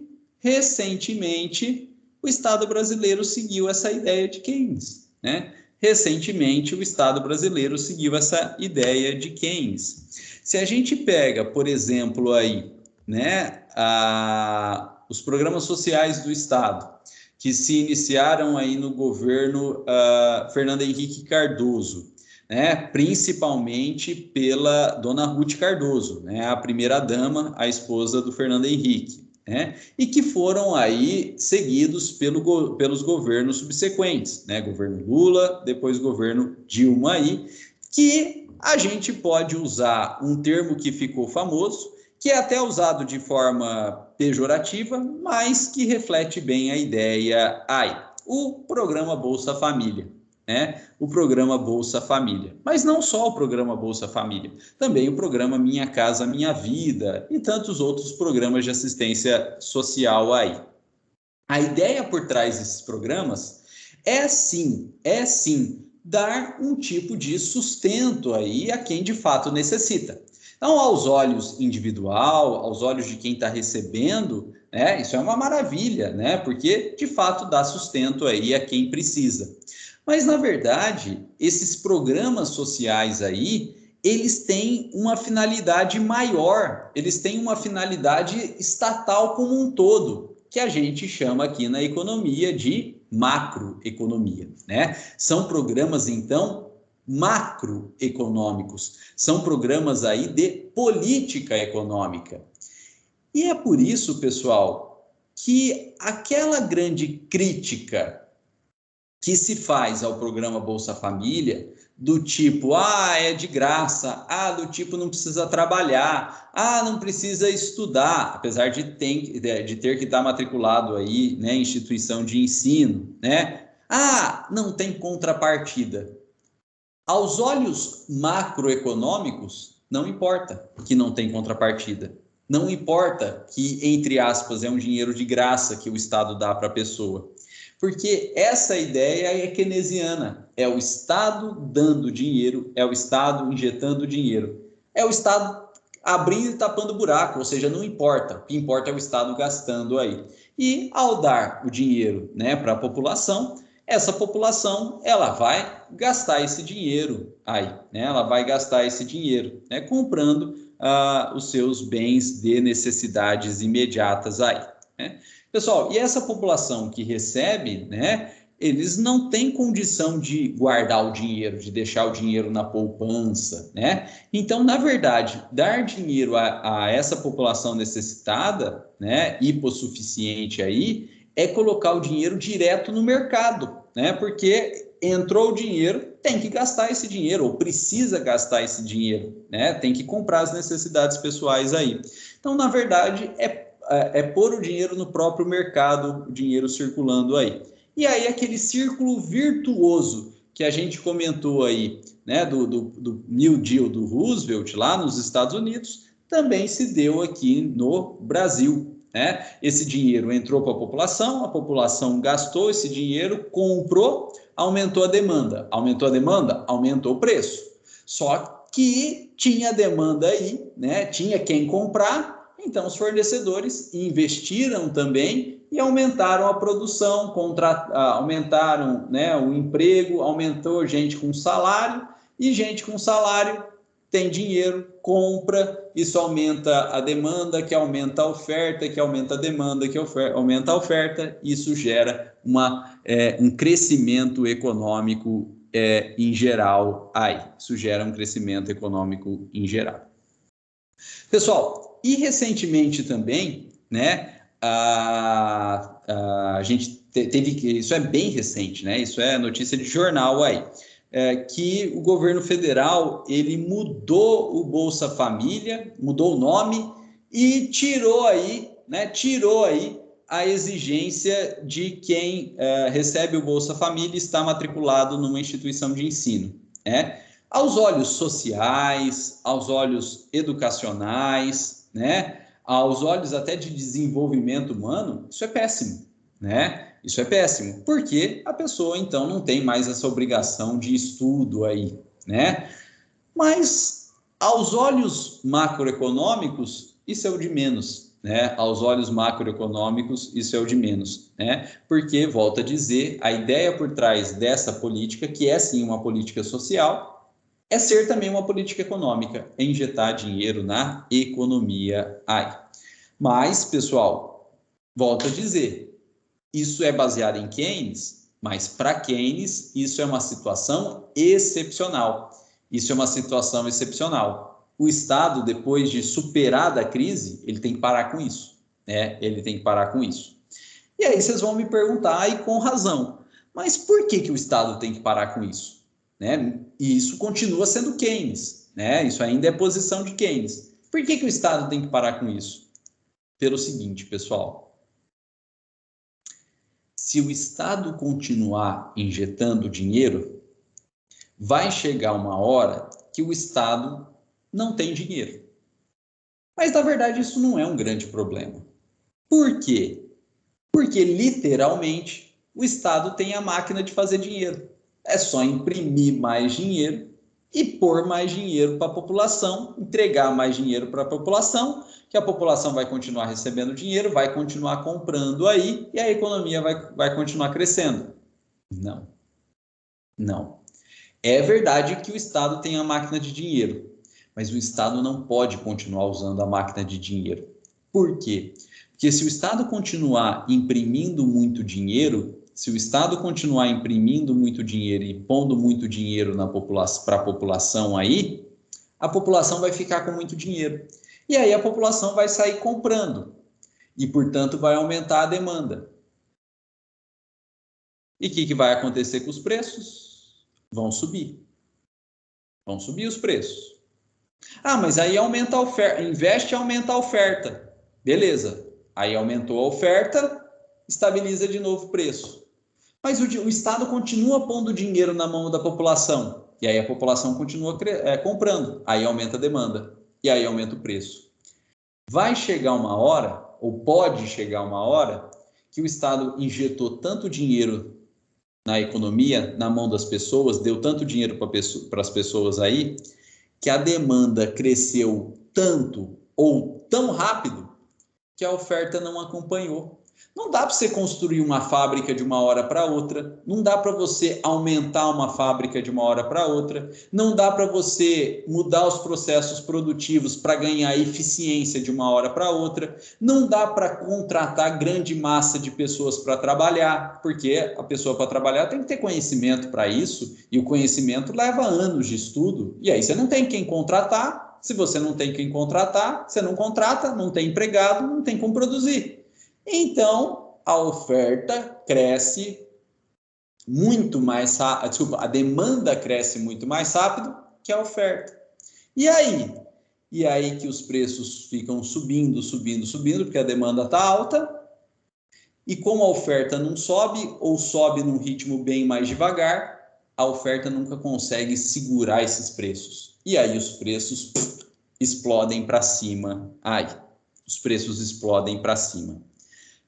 A: o Estado brasileiro seguiu essa ideia de Keynes, né? Recentemente, o Estado brasileiro seguiu essa ideia de Keynes. Se a gente pega, por exemplo, aí, né, os programas sociais do Estado, que se iniciaram aí no governo Fernando Henrique Cardoso, né, principalmente pela dona Ruth Cardoso, né, a primeira-dama, a esposa do Fernando Henrique, né, e que foram aí seguidos pelos governos subsequentes, né, governo Lula, depois governo Dilma aí, que a gente pode usar um termo que ficou famoso, que é até usado de forma pejorativa, mas que reflete bem a ideia aí. O programa Bolsa Família, né? O programa Bolsa Família. Mas não só o programa Bolsa Família, também o programa Minha Casa Minha Vida e tantos outros programas de assistência social aí. A ideia por trás desses programas é sim, dar um tipo de sustento aí a quem de fato necessita. Então, aos olhos individual, aos olhos de quem está recebendo, né, isso é uma maravilha, né, porque de fato dá sustento aí a quem precisa. Mas, na verdade, esses programas sociais aí, eles têm uma finalidade maior, eles têm uma finalidade estatal como um todo, que a gente chama aqui na economia de macroeconomia, né? São programas, então, macroeconômicos, são programas aí de política econômica. E é por isso, pessoal, que aquela grande crítica que se faz ao programa Bolsa Família, do tipo, é de graça, do tipo, não precisa trabalhar, não precisa estudar, apesar de ter que estar matriculado aí, né, em instituição de ensino, né? Não tem contrapartida. Aos olhos macroeconômicos, não importa que não tem contrapartida. Não importa que, entre aspas, é um dinheiro de graça que o Estado dá para a pessoa. Porque essa ideia é keynesiana. É o Estado dando dinheiro, é o Estado injetando dinheiro. É o Estado abrindo e tapando buraco, ou seja, não importa. O que importa é o Estado gastando aí. E ao dar o dinheiro, né, para a população, essa população ela vai gastar esse dinheiro aí, né? Ela vai gastar esse dinheiro, né? Comprando os seus bens de necessidades imediatas aí, né? Pessoal, e essa população que recebe, né? Eles não têm condição de guardar o dinheiro, de deixar o dinheiro na poupança, né? Então, na verdade, dar dinheiro a essa população necessitada, né, hipossuficiente aí, é colocar o dinheiro direto no mercado, né? Porque entrou o dinheiro, tem que gastar esse dinheiro, ou precisa gastar esse dinheiro, né? Tem que comprar as necessidades pessoais aí. Então, na verdade, é pôr o dinheiro no próprio mercado, o dinheiro circulando aí. E aí, aquele círculo virtuoso que a gente comentou aí, né, do New Deal do Roosevelt lá nos Estados Unidos, também se deu aqui no Brasil, né? Esse dinheiro entrou para a população gastou esse dinheiro, comprou, aumentou a demanda. Aumentou a demanda, aumentou o preço. Só que tinha demanda aí, né? Tinha quem comprar, então os fornecedores investiram também e aumentaram a produção, aumentaram, né, o emprego, aumentou gente com salário, e gente com salário tem dinheiro, compra, isso aumenta a demanda, que aumenta a oferta, que aumenta a demanda, que aumenta a oferta, isso gera um crescimento econômico em geral aí. Isso gera um crescimento econômico em geral. Pessoal, e recentemente também, né, a gente teve, isso é bem recente, né, isso é notícia de jornal aí, que o governo federal, ele mudou o Bolsa Família, mudou o nome e tirou aí a exigência de quem recebe o Bolsa Família está matriculado numa instituição de ensino, né? Aos olhos sociais, aos olhos educacionais, né? Aos olhos até de desenvolvimento humano, isso é péssimo, né? Isso é péssimo, porque a pessoa, então, não tem mais essa obrigação de estudo aí, né? Mas, aos olhos macroeconômicos, isso é o de menos, né? Aos olhos macroeconômicos, isso é o de menos, né? Porque, volto a dizer, a ideia por trás dessa política, que é sim uma política social, é ser também uma política econômica, é injetar dinheiro na economia aí. Mas, pessoal, volto a dizer, isso é baseado em Keynes, mas para Keynes isso é uma situação excepcional. Isso é uma situação excepcional. O Estado, depois de superada a crise, ele tem que parar com isso, né? Ele tem que parar com isso. E aí vocês vão me perguntar, e com razão, mas por que o Estado tem que parar com isso? Né? E isso continua sendo Keynes, né? Isso ainda é posição de Keynes. Por que o Estado tem que parar com isso? Pelo seguinte, pessoal. Se o Estado continuar injetando dinheiro, vai chegar uma hora que o Estado não tem dinheiro. Mas, na verdade, isso não é um grande problema. Por quê? Porque, literalmente, o Estado tem a máquina de fazer dinheiro. É só imprimir mais dinheiro e pôr mais dinheiro para a população, entregar mais dinheiro para a população, que a população vai continuar recebendo dinheiro, vai continuar comprando aí e a economia vai continuar crescendo. Não. Não. É verdade que o Estado tem a máquina de dinheiro, mas o Estado não pode continuar usando a máquina de dinheiro. Por quê? Porque se o Estado continuar imprimindo muito dinheiro, se o Estado continuar imprimindo muito dinheiro e pondo muito dinheiro para a população aí, a população vai ficar com muito dinheiro. E aí a população vai sair comprando. E, portanto, vai aumentar a demanda. E o que vai acontecer com os preços? Vão subir. Vão subir os preços. Ah, mas aí aumenta a oferta, investe e aumenta a oferta. Beleza. Aí aumentou a oferta, estabiliza de novo o preço. Mas o Estado continua pondo dinheiro na mão da população. E aí a população continua comprando. Aí aumenta a demanda. E aí aumenta o preço. Vai chegar uma hora, ou pode chegar uma hora, que o Estado injetou tanto dinheiro na economia, na mão das pessoas, deu tanto dinheiro para as pessoas aí, que a demanda cresceu tanto ou tão rápido que a oferta não acompanhou. Não dá para você construir uma fábrica de uma hora para outra, não dá para você aumentar uma fábrica de uma hora para outra, não dá para você mudar os processos produtivos para ganhar eficiência de uma hora para outra, não dá para contratar grande massa de pessoas para trabalhar, porque a pessoa para trabalhar tem que ter conhecimento para isso, e o conhecimento leva anos de estudo, e aí você não tem quem contratar. Se você não tem quem contratar, você não contrata, não tem empregado, não tem como produzir. Então, a oferta cresce muito mais rápido, desculpa, a demanda cresce muito mais rápido que a oferta. E aí? E aí que os preços ficam subindo, porque a demanda está alta, e como a oferta não sobe, ou sobe num ritmo bem mais devagar, a oferta nunca consegue segurar esses preços. E aí os preços explodem para cima. Os preços explodem para cima.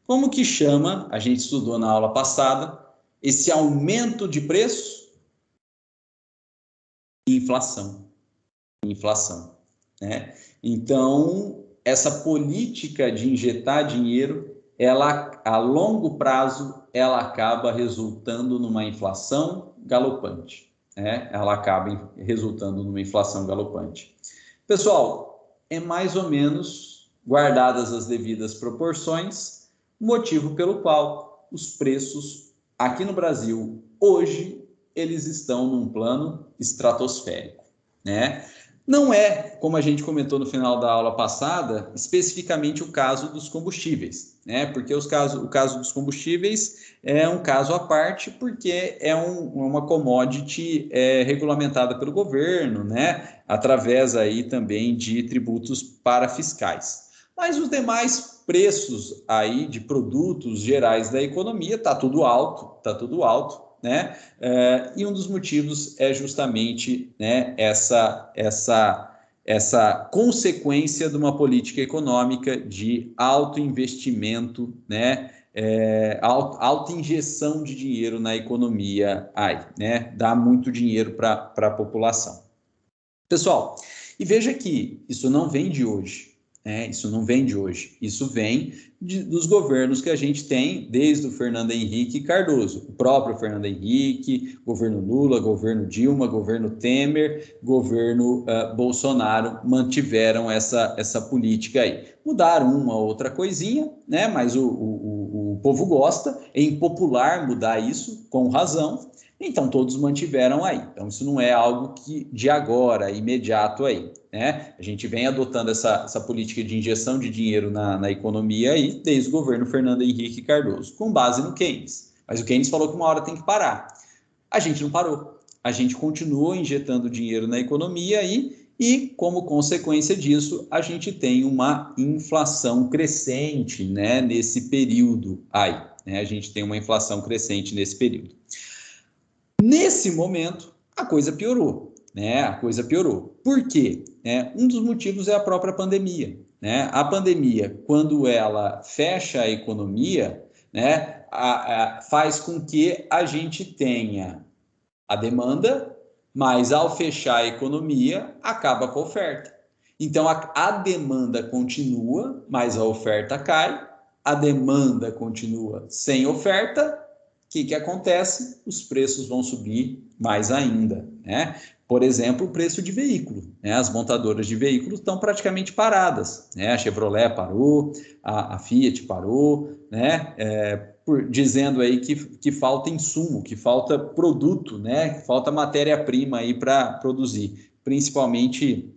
A: Como que chama, a gente estudou na aula passada, esse aumento de preço? Inflação. Inflação, né? Então, essa política de injetar dinheiro, ela, a longo prazo, ela acaba resultando numa inflação galopante, né? Ela acaba resultando numa inflação galopante. Pessoal, é mais ou menos, guardadas as devidas proporções, motivo pelo qual os preços aqui no Brasil, hoje, eles estão num plano estratosférico, né? Não é, como a gente comentou no final da aula passada, especificamente o caso dos combustíveis, né? Porque o caso dos combustíveis é um caso à parte, porque é uma commodity regulamentada pelo governo, né? Através aí também de tributos parafiscais. Mas os demais preços aí de produtos gerais da economia tá tudo alto, né? E um dos motivos é justamente, né, essa consequência de uma política econômica de alto investimento, né? Alta injeção de dinheiro na economia, né? Dá muito dinheiro para a população. Pessoal, e veja que isso não vem de hoje. Isso não vem de hoje, isso vem dos governos que a gente tem desde o Fernando Henrique Cardoso, o próprio Fernando Henrique, governo Lula, governo Dilma, governo Temer, governo Bolsonaro, mantiveram essa política aí. Mudaram uma ou outra coisinha, né? Mas o povo gosta, é impopular mudar isso, com razão. Então, todos mantiveram aí. Então, isso não é algo de agora, imediato aí, né? A gente vem adotando essa política de injeção de dinheiro na economia aí, desde o governo Fernando Henrique Cardoso, com base no Keynes. Mas o Keynes falou que uma hora tem que parar. A gente não parou. A gente continuou injetando dinheiro na economia aí, e, como consequência disso, a gente tem uma inflação crescente, né, nesse período aí, né? A gente tem uma inflação crescente nesse período. Nesse momento, a coisa piorou, né? A coisa piorou. Por quê? Um dos motivos é a própria pandemia, né? A pandemia, quando ela fecha a economia, né, faz com que a gente tenha a demanda, mas ao fechar a economia, acaba com a oferta. Então, a demanda continua, mas a oferta cai, a demanda continua sem oferta. O que acontece? Os preços vão subir mais ainda, né? Por exemplo, o preço de veículo, né? As montadoras de veículos estão praticamente paradas, né? A Chevrolet parou, a Fiat parou, né? Dizendo aí que falta insumo, que falta produto, né? Que falta matéria-prima aí para produzir, principalmente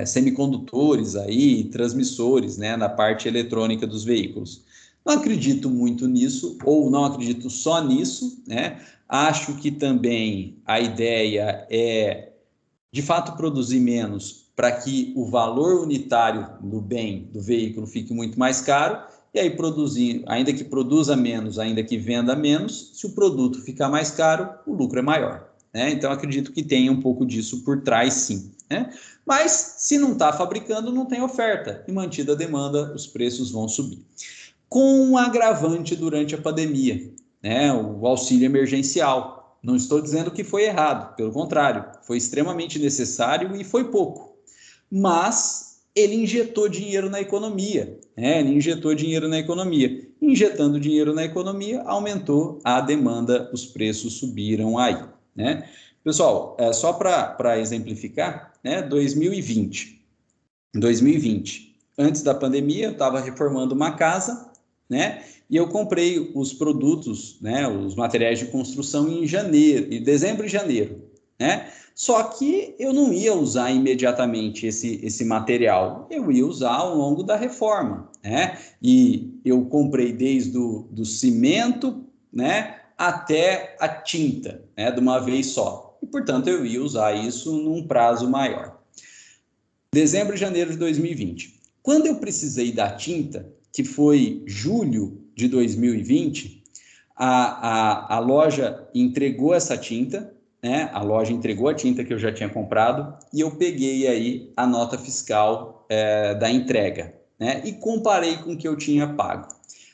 A: semicondutores aí, transmissores, né? Na parte eletrônica dos veículos. Não acredito muito nisso, ou não acredito só nisso, né? Acho que também a ideia é, de fato, produzir menos para que o valor unitário do bem, do veículo, fique muito mais caro, e aí produzir, ainda que produza menos, ainda que venda menos, se o produto ficar mais caro, o lucro é maior, né? Então, acredito que tenha um pouco disso por trás, sim, né? Mas, se não está fabricando, não tem oferta, e mantida a demanda, os preços vão subir. Com um agravante durante a pandemia, né? O auxílio emergencial. Não estou dizendo que foi errado, pelo contrário, foi extremamente necessário e foi pouco. Mas ele injetou dinheiro na economia, né? Ele injetou dinheiro na economia. Injetando dinheiro na economia, aumentou a demanda, os preços subiram aí, né? Pessoal, só para exemplificar, né? 2020, antes da pandemia, eu estava reformando uma casa, né? E eu comprei os produtos, né? Os materiais de construção em dezembro e janeiro, né? Só que eu não ia usar imediatamente esse material, eu ia usar ao longo da reforma, né? E eu comprei desde do cimento, né? Até a tinta, né? De uma vez só. E, portanto, eu ia usar isso num prazo maior. Dezembro e janeiro de 2020. Quando eu precisei da tinta, que foi julho de 2020, a loja entregou essa tinta, né? A loja entregou a tinta que eu já tinha comprado e eu peguei aí a nota fiscal da entrega, né? E comparei com o que eu tinha pago.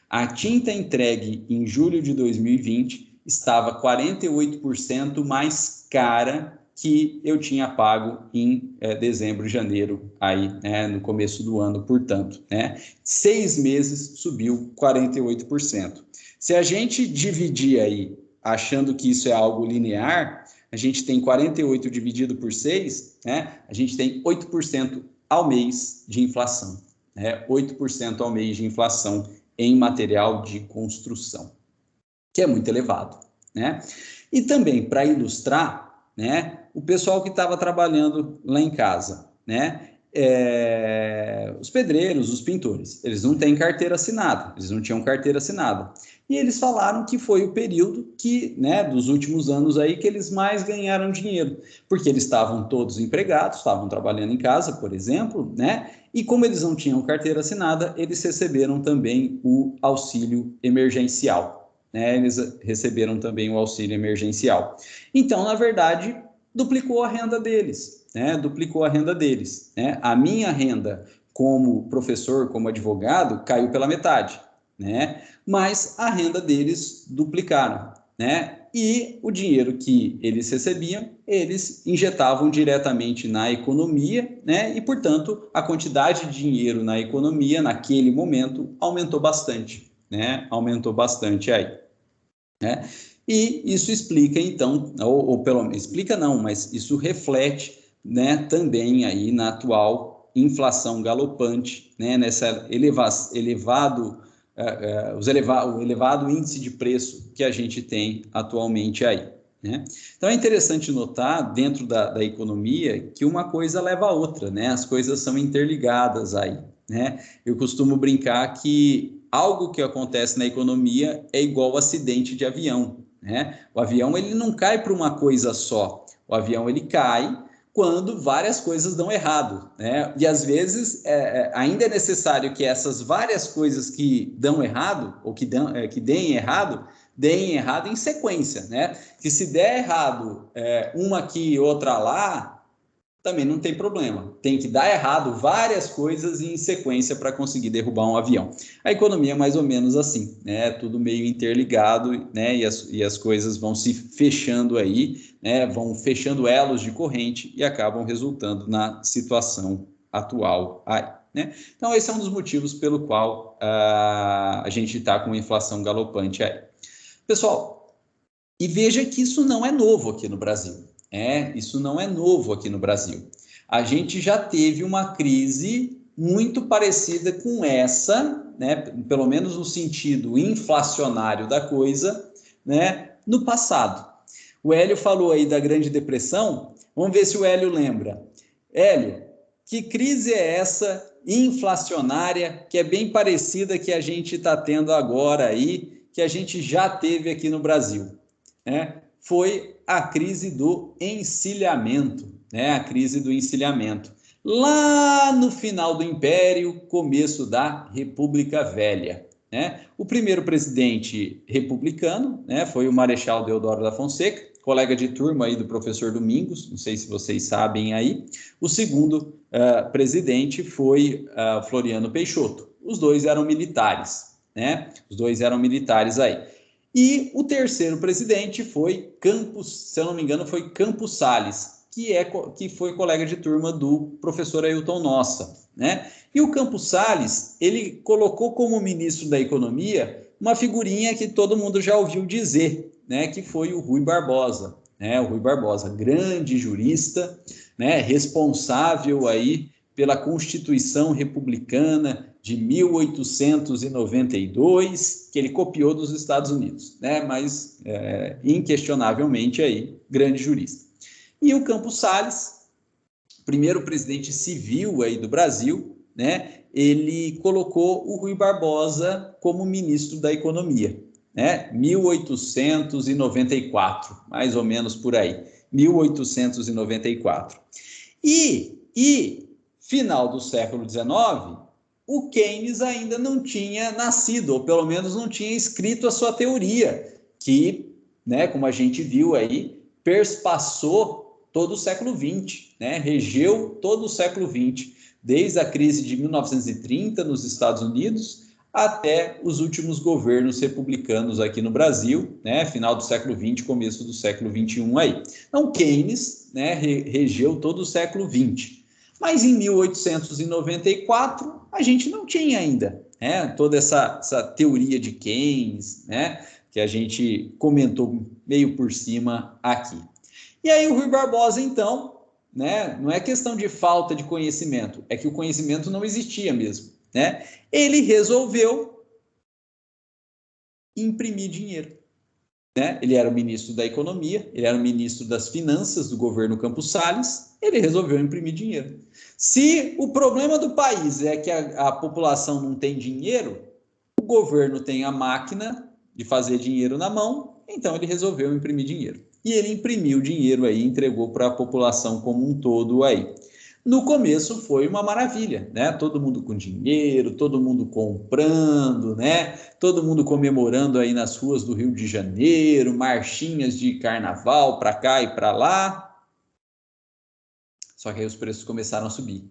A: A tinta entregue em julho de 2020 estava 48% mais cara que eu tinha pago em dezembro e janeiro, aí, né, no começo do ano, portanto, né? 6 meses subiu 48%. Se a gente dividir aí, achando que isso é algo linear, a gente tem 48 dividido por 6, né? A gente tem 8% ao mês de inflação, né? 8% ao mês de inflação em material de construção, que é muito elevado, né? E também, para ilustrar, né, o pessoal que estava trabalhando lá em casa, né, os pedreiros, os pintores, eles não têm carteira assinada, eles não tinham carteira assinada. E eles falaram que foi o período que, né, dos últimos anos aí, que eles mais ganharam dinheiro, porque eles estavam todos empregados, estavam trabalhando em casa, por exemplo, né, e como eles não tinham carteira assinada, eles receberam também o auxílio emergencial, né, eles receberam também o auxílio emergencial. Então, na verdade, duplicou a renda deles, né? Duplicou a renda deles, né? A minha renda como professor, como advogado, caiu pela metade, né? Mas a renda deles duplicaram, né? E o dinheiro que eles recebiam, eles injetavam diretamente na economia, né? E, portanto, a quantidade de dinheiro na economia, naquele momento, aumentou bastante, né? Aumentou bastante aí, né? E isso explica, então, ou pelo menos, explica não, mas isso reflete, né, também aí na atual inflação galopante, né, nessa o elevado índice de preço que a gente tem atualmente aí, né? Então é interessante notar dentro da economia que uma coisa leva a outra, né? As coisas são interligadas aí, né? Eu costumo brincar que algo que acontece na economia é igual acidente de avião, né? O avião ele não cai para uma coisa só, o avião ele cai quando várias coisas dão errado, né? E às vezes ainda é necessário que essas várias coisas que dão errado ou que deem errado em sequência, né? Que se der errado uma aqui e outra lá, também não tem problema. Tem que dar errado várias coisas em sequência para conseguir derrubar um avião. A economia é mais ou menos assim, né? Tudo meio interligado, né? E as coisas vão se fechando aí, né? Vão fechando elos de corrente e acabam resultando na situação atual aí, né? Então, esse é um dos motivos pelo qual a gente está com inflação galopante aí. Pessoal, e veja que isso não é novo aqui no Brasil. Isso não é novo aqui no Brasil. A gente já teve uma crise muito parecida com essa, né, pelo menos no sentido inflacionário da coisa, né, no passado. O Hélio falou aí da Grande Depressão, vamos ver se o Hélio lembra. Hélio, que crise é essa inflacionária que é bem parecida que a gente está tendo agora aí, que a gente já teve aqui no Brasil, né? Foi a crise do encilhamento, né? A crise do encilhamento. Lá no final do Império, começo da República Velha, né? O primeiro presidente republicano, né, foi o Marechal Deodoro da Fonseca, colega de turma aí do professor Domingos, não sei se vocês sabem aí. O segundo presidente foi Floriano Peixoto. Os dois eram militares, né? Os dois eram militares aí. E o terceiro presidente foi Campos, se eu não me engano, foi Campos Salles. que foi colega de turma do professor Ailton Nossa, né? E o Campos Salles, ele colocou como ministro da Economia uma figurinha que todo mundo já ouviu dizer, né? Que foi o Rui Barbosa, né? O Rui Barbosa, grande jurista, né? Responsável aí pela Constituição Republicana de 1892, que ele copiou dos Estados Unidos, né? Mas inquestionavelmente aí, grande jurista. E o Campos Salles, primeiro presidente civil aí do Brasil, né? Ele colocou o Rui Barbosa como ministro da Economia, né? 1894, mais ou menos por aí, 1894. E final do século XIX, o Keynes ainda não tinha nascido, ou pelo menos não tinha escrito a sua teoria, que, né, como a gente viu aí, perspassou todo o século XX, né, regeu todo o século XX, desde a crise de 1930 nos Estados Unidos até os últimos governos republicanos aqui no Brasil, né, final do século XX, começo do século XXI aí. Então, Keynes, né, regeu todo o século XX. Mas em 1894, a gente não tinha ainda, né, toda essa teoria de Keynes, né, que a gente comentou meio por cima aqui. E aí o Rui Barbosa, então, né, não é questão de falta de conhecimento, é que o conhecimento não existia mesmo, né? Ele resolveu imprimir dinheiro, né? Ele era o ministro da Economia, ele era o ministro das Finanças do governo Campos Salles, ele resolveu imprimir dinheiro. Se o problema do país é que a população não tem dinheiro, o governo tem a máquina de fazer dinheiro na mão, então ele resolveu imprimir dinheiro. E ele imprimiu dinheiro aí, entregou para a população como um todo aí. No começo foi uma maravilha, né? Todo mundo com dinheiro, todo mundo comprando, né? Todo mundo comemorando aí nas ruas do Rio de Janeiro, marchinhas de carnaval para cá e para lá. Só que aí os preços começaram a subir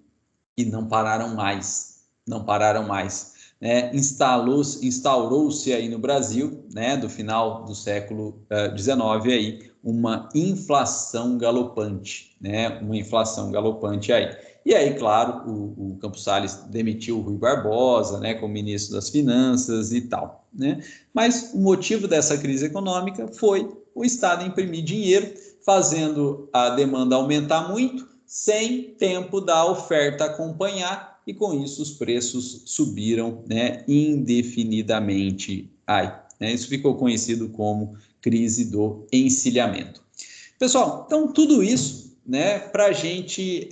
A: e não pararam mais, não pararam mais. Né? Instaurou-se aí no Brasil, né, do final do século XIX aí, uma inflação galopante, né, uma inflação galopante aí. E aí, claro, o Campos Salles demitiu o Rui Barbosa, né, como ministro das Finanças e tal, né? Mas o motivo dessa crise econômica foi o Estado imprimir dinheiro, fazendo a demanda aumentar muito, sem tempo da oferta acompanhar, e com isso os preços subiram, né, indefinidamente aí, né? Isso ficou conhecido como crise do encilhamento. Pessoal, então tudo isso, né, para a gente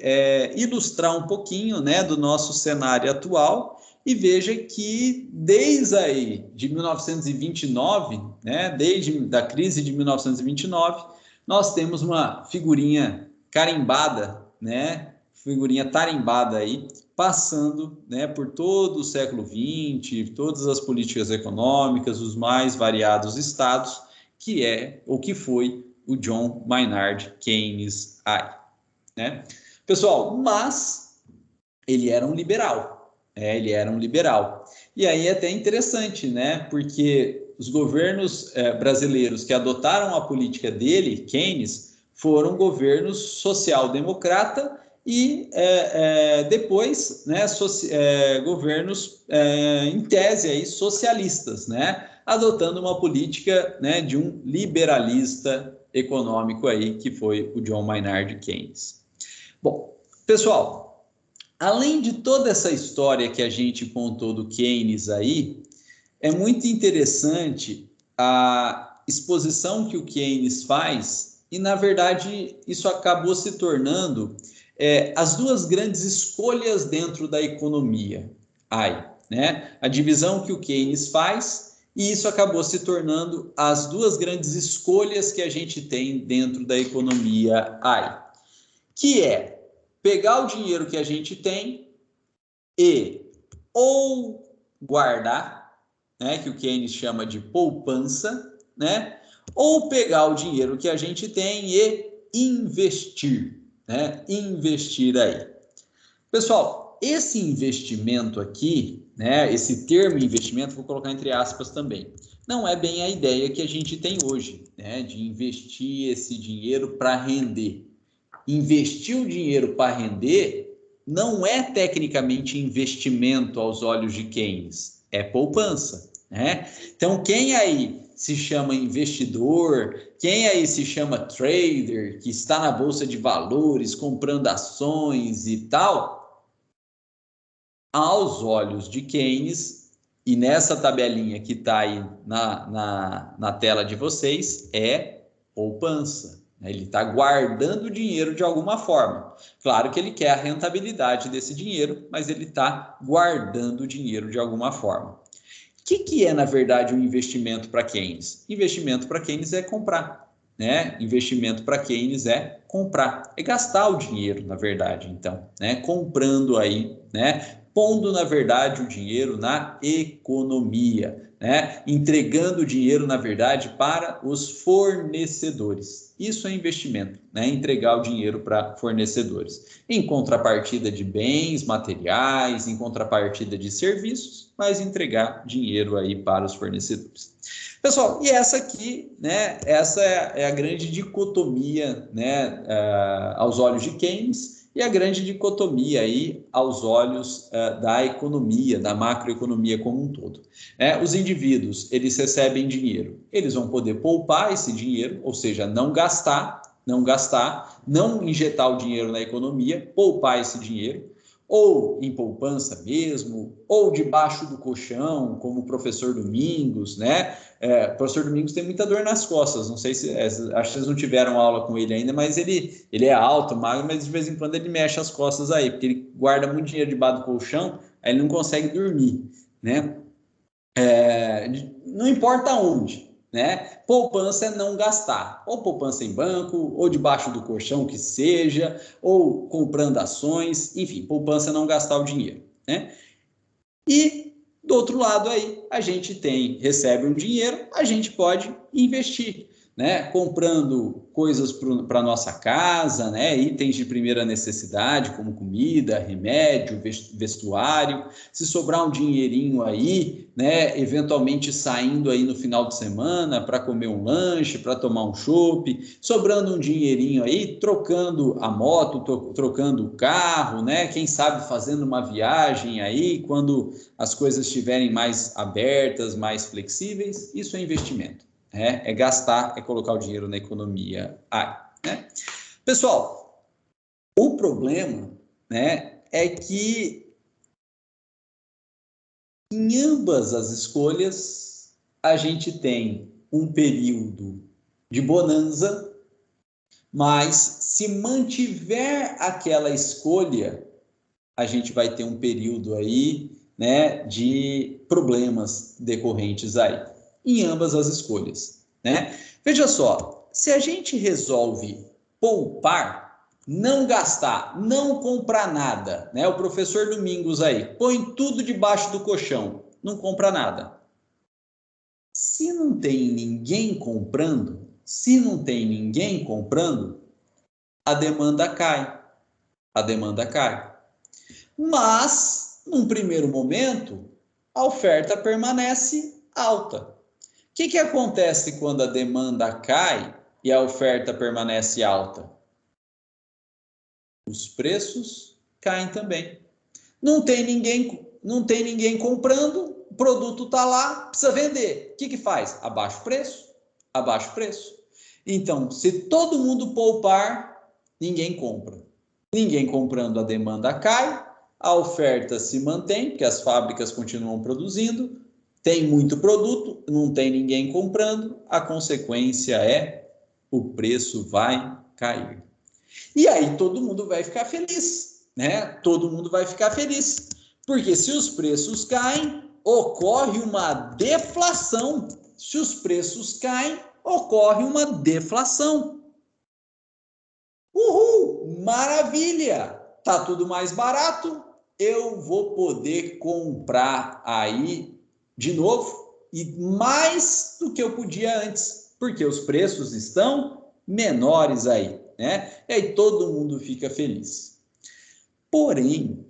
A: ilustrar um pouquinho, né, do nosso cenário atual, e veja que desde aí de 1929, né, desde da crise de 1929, nós temos uma figurinha carimbada, né, figurinha tarimbada aí, passando, né, por todo o século XX, todas as políticas econômicas, os mais variados estados, que é ou que foi o John Maynard Keynes aí, né? Pessoal, mas ele era um liberal, ele era um liberal. E aí é até interessante, né? Porque os governos brasileiros que adotaram a política dele, Keynes, foram governos social-democrata e depois, né, governos em tese aí socialistas, né, adotando uma política, né, de um liberalista econômico aí, que foi o John Maynard Keynes. Bom, pessoal, além de toda essa história que a gente contou do Keynes aí, é muito interessante a exposição que o Keynes faz, e na verdade isso acabou se tornando as duas grandes escolhas dentro da economia. Né? A divisão que o Keynes faz, e isso acabou se tornando as duas grandes escolhas que a gente tem dentro da economia que é pegar o dinheiro que a gente tem e ou guardar, né, que o Keynes chama de poupança, né, ou pegar o dinheiro que a gente tem e investir, né, investir aí. Pessoal, esse investimento aqui, né, esse termo investimento, vou colocar entre aspas também, não é bem a ideia que a gente tem hoje, né, de investir esse dinheiro para render. investir o dinheiro para render não é tecnicamente investimento aos olhos de Keynes, é poupança, né? Então, quem aí se chama investidor, quem aí se chama trader, que está na bolsa de valores, comprando ações e tal, aos olhos de Keynes, e nessa tabelinha que está aí na tela de vocês, é poupança. Ele está guardando dinheiro de alguma forma. Claro que ele quer a rentabilidade desse dinheiro, mas ele está guardando dinheiro de alguma forma. O que é, na verdade, um investimento para Keynes? Investimento para Keynes é comprar, né? Investimento para Keynes é comprar, é gastar o dinheiro, na verdade, então, né? Comprando aí, né? Pondo, na verdade, o dinheiro na economia, né? Entregando o dinheiro, na verdade, para os fornecedores. Isso é investimento, né? Entregar o dinheiro para fornecedores. Em contrapartida de bens materiais, em contrapartida de serviços, mas entregar dinheiro aí para os fornecedores. Pessoal, e essa aqui, né? Essa é a grande dicotomia, né? Aos olhos de Keynes, e a grande dicotomia aí aos olhos da economia, da macroeconomia como um todo. Os indivíduos, eles recebem dinheiro, eles vão poder poupar esse dinheiro, ou seja, não gastar, não injetar o dinheiro na economia, poupar esse dinheiro, ou em poupança mesmo, ou debaixo do colchão, como o professor Domingos, né? O professor Domingos tem muita dor nas costas, não sei se, acho que vocês não tiveram aula com ele ainda, mas ele é alto, magro, mas de vez em quando ele mexe as costas aí, porque ele guarda muito dinheiro debaixo do colchão, aí ele não consegue dormir, né? Não importa onde, né? Poupança é não gastar, ou poupança em banco, ou debaixo do colchão que seja, ou comprando ações, enfim, poupança é não gastar o dinheiro, né? E do outro lado aí, a gente recebe um dinheiro, a gente pode investir, né? Comprando coisas para nossa casa, né? Itens de primeira necessidade, como comida, remédio, vestuário. Se sobrar um dinheirinho aí, né? Eventualmente saindo aí no final de semana para comer um lanche, para tomar um chopp, sobrando um dinheirinho aí, trocando a moto, trocando o carro, né? Quem sabe fazendo uma viagem aí, quando as coisas estiverem mais abertas, mais flexíveis, isso é investimento. É gastar, é colocar o dinheiro na economia. Né? Pessoal, o problema, né, é que em ambas as escolhas a gente tem um período de bonança, mas se mantiver aquela escolha, a gente vai ter um período aí, né, de problemas decorrentes aí, em ambas as escolhas, né? Veja só, se a gente resolve poupar, não gastar, não comprar nada, né? O professor Domingos aí, põe tudo debaixo do colchão, não compra nada. Se não tem ninguém comprando, a demanda cai. Mas, num primeiro momento, a oferta permanece alta. O que acontece quando a demanda cai e a oferta permanece alta? Os preços caem também. Não tem ninguém comprando, o produto está lá, precisa vender. O que faz? Abaixa o preço. Então, se todo mundo poupar, ninguém compra. Ninguém comprando, a demanda cai, a oferta se mantém, porque as fábricas continuam produzindo, tem muito produto, não tem ninguém comprando, a consequência é o preço vai cair. E aí todo mundo vai ficar feliz, né? Todo mundo vai ficar feliz, porque se os preços caem, ocorre uma deflação. Se os preços caem, ocorre uma deflação. Uhul, maravilha! Tá tudo mais barato, eu vou poder comprar aí de novo e mais do que eu podia antes, porque os preços estão menores aí, né? E aí todo mundo fica feliz. Porém,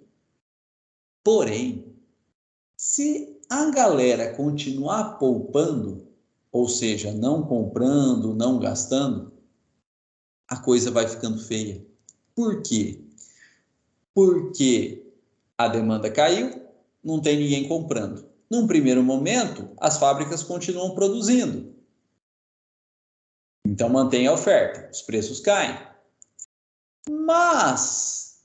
A: se a galera continuar poupando, ou seja, não comprando, não gastando, a coisa vai ficando feia. Por quê? Porque a demanda caiu, não tem ninguém comprando. Num primeiro momento, as fábricas continuam produzindo. Então, mantém a oferta, os preços caem. Mas,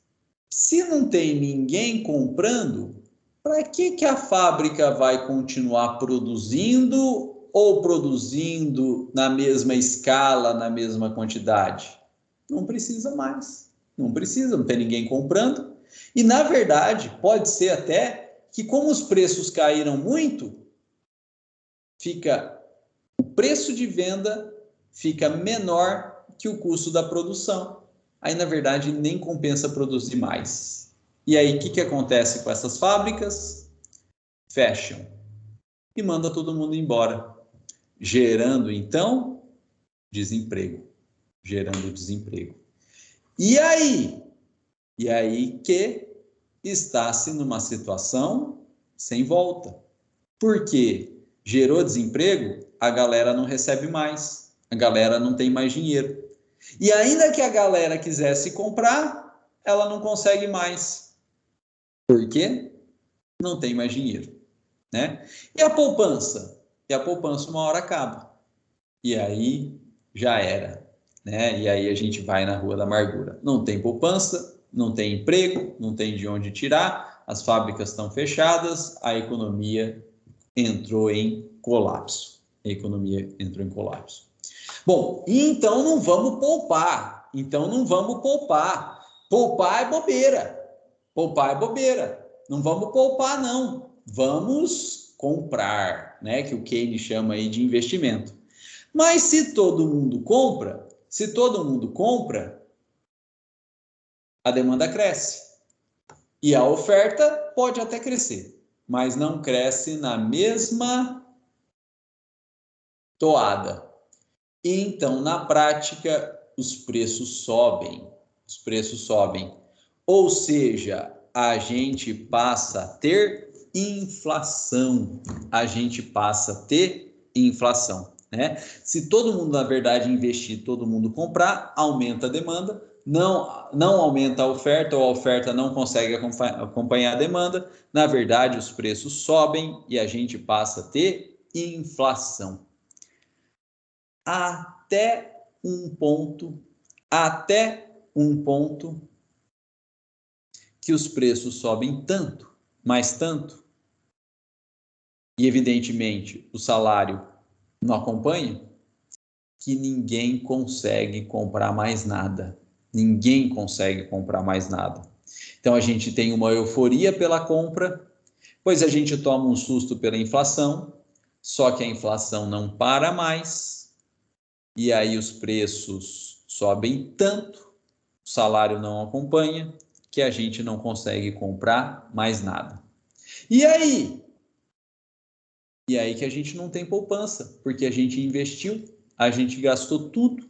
A: se não tem ninguém comprando, para que a fábrica vai continuar produzindo ou produzindo na mesma escala, na mesma quantidade? Não precisa mais. Não precisa, não tem ninguém comprando. E, na verdade, pode ser até que, como os preços caíram muito, o preço de venda fica menor que o custo da produção. Aí, na verdade, nem compensa produzir mais. E aí, o que acontece com essas fábricas? Fecham e manda todo mundo embora, gerando, então, desemprego. Gerando desemprego. E aí? E aí que está-se numa situação sem volta. Por quê? Gerou desemprego, a galera não recebe mais, a galera não tem mais dinheiro. E ainda que a galera quisesse comprar, ela não consegue mais. Por quê? Não tem mais dinheiro, né? E a poupança? E a poupança uma hora acaba. E aí já era, né? E aí a gente vai na rua da amargura. Não tem poupança, não tem emprego, não tem de onde tirar, as fábricas estão fechadas, a economia entrou em colapso. A economia entrou em colapso. Bom, então não vamos poupar. Então não vamos poupar. Poupar é bobeira. Poupar é bobeira. Não vamos poupar, não. Vamos comprar, né? Que o Keynes chama aí de investimento. Mas se todo mundo compra, a demanda cresce. E a oferta pode até crescer, mas não cresce na mesma toada. E então, na prática, os preços sobem. Os preços sobem. Ou seja, a gente passa a ter inflação. A gente passa a ter inflação, né? Se todo mundo, na verdade, investir, todo mundo comprar, aumenta a demanda, não aumenta a oferta, ou a oferta não consegue acompanhar a demanda, na verdade, os preços sobem e a gente passa a ter inflação. Até um ponto que os preços sobem tanto, mas tanto, e evidentemente o salário não acompanha, que ninguém consegue comprar mais nada. Ninguém consegue comprar mais nada. Então a gente tem uma euforia pela compra, pois a gente toma um susto pela inflação, só que a inflação não para mais, e aí os preços sobem tanto, o salário não acompanha, que a gente não consegue comprar mais nada. E aí? E aí que a gente não tem poupança, porque a gente investiu, a gente gastou tudo,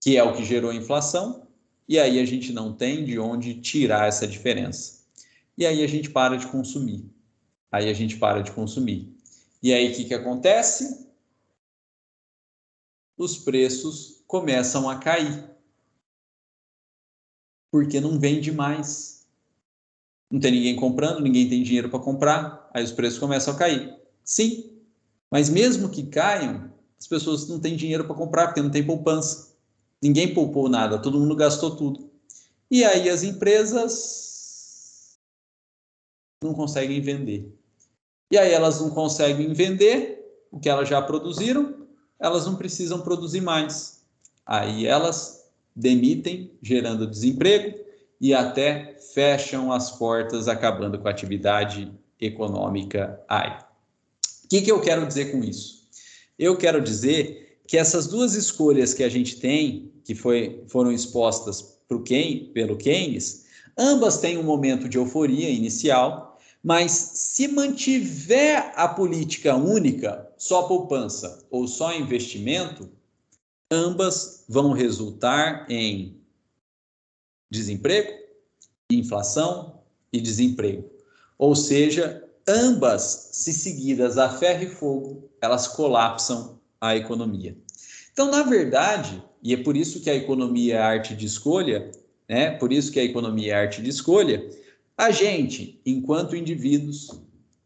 A: que é o que gerou a inflação, e aí a gente não tem de onde tirar essa diferença. E aí a gente para de consumir. E aí o que acontece? Os preços começam a cair. Porque não vende mais. Não tem ninguém comprando, ninguém tem dinheiro para comprar, aí os preços começam a cair. Sim, mas mesmo que caiam, as pessoas não têm dinheiro para comprar, porque não tem poupança. Ninguém poupou nada, todo mundo gastou tudo. E aí as empresas não conseguem vender. E aí elas não conseguem vender o que elas já produziram, elas não precisam produzir mais. Aí elas demitem, gerando desemprego, e até fecham as portas, acabando com a atividade econômica aí. O que eu quero dizer com isso? Eu quero dizer que essas duas escolhas que a gente tem, que foram expostas pelo Keynes, ambas têm um momento de euforia inicial, mas se mantiver a política única, só poupança ou só investimento, ambas vão resultar em desemprego, inflação e desemprego. Ou seja, ambas, se seguidas a ferro e fogo, elas colapsam a economia. Então, na verdade, e é por isso que a economia é arte de escolha, né? Por isso que a economia é arte de escolha, a gente, enquanto indivíduos,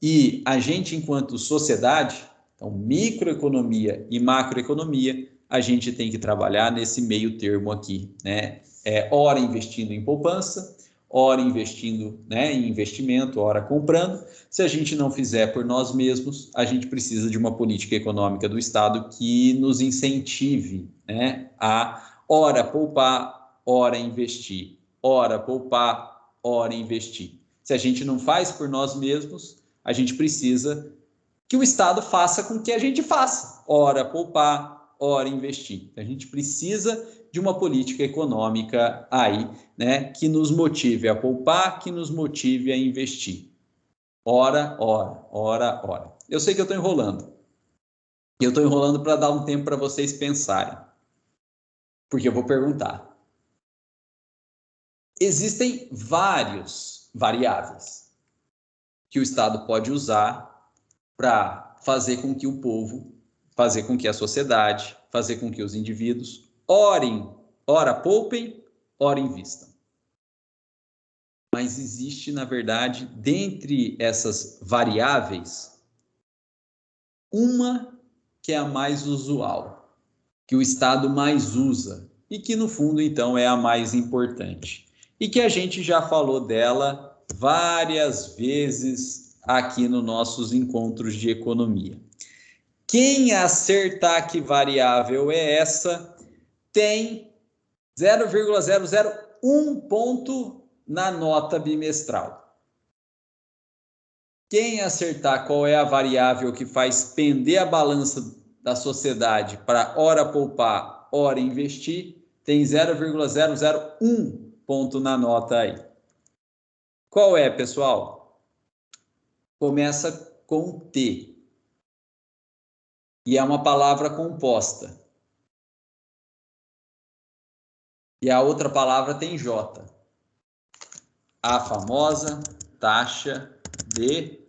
A: e a gente, enquanto sociedade, então microeconomia e macroeconomia, a gente tem que trabalhar nesse meio termo aqui, né? Ora investindo em poupança, ora investindo, né, em investimento, ora comprando. Se a gente não fizer por nós mesmos, a gente precisa de uma política econômica do Estado que nos incentive, né, a ora poupar, ora investir, ora poupar, ora investir. Se a gente não faz por nós mesmos, a gente precisa que o Estado faça com que a gente faça, ora poupar, ora investir. A gente precisa de uma política econômica aí, né, que nos motive a poupar, que nos motive a investir. Ora, ora, ora, ora. Eu sei que eu estou enrolando. E eu estou enrolando para dar um tempo para vocês pensarem. Porque eu vou perguntar. Existem vários variáveis que o Estado pode usar para fazer com que o povo, fazer com que a sociedade, fazer com que os indivíduos ora poupem, ora invistam. Mas existe, na verdade, dentre essas variáveis, uma que é a mais usual, que o Estado mais usa e que, no fundo, então, é a mais importante. E que a gente já falou dela várias vezes aqui nos nossos encontros de economia. Quem acertar que variável é essa tem 0,001 ponto na nota bimestral. Quem acertar qual é a variável que faz pender a balança da sociedade para ora poupar, ora investir, tem 0,001 ponto na nota aí. Qual é, pessoal? Começa com T. E é uma palavra composta. E a outra palavra tem J. A famosa taxa de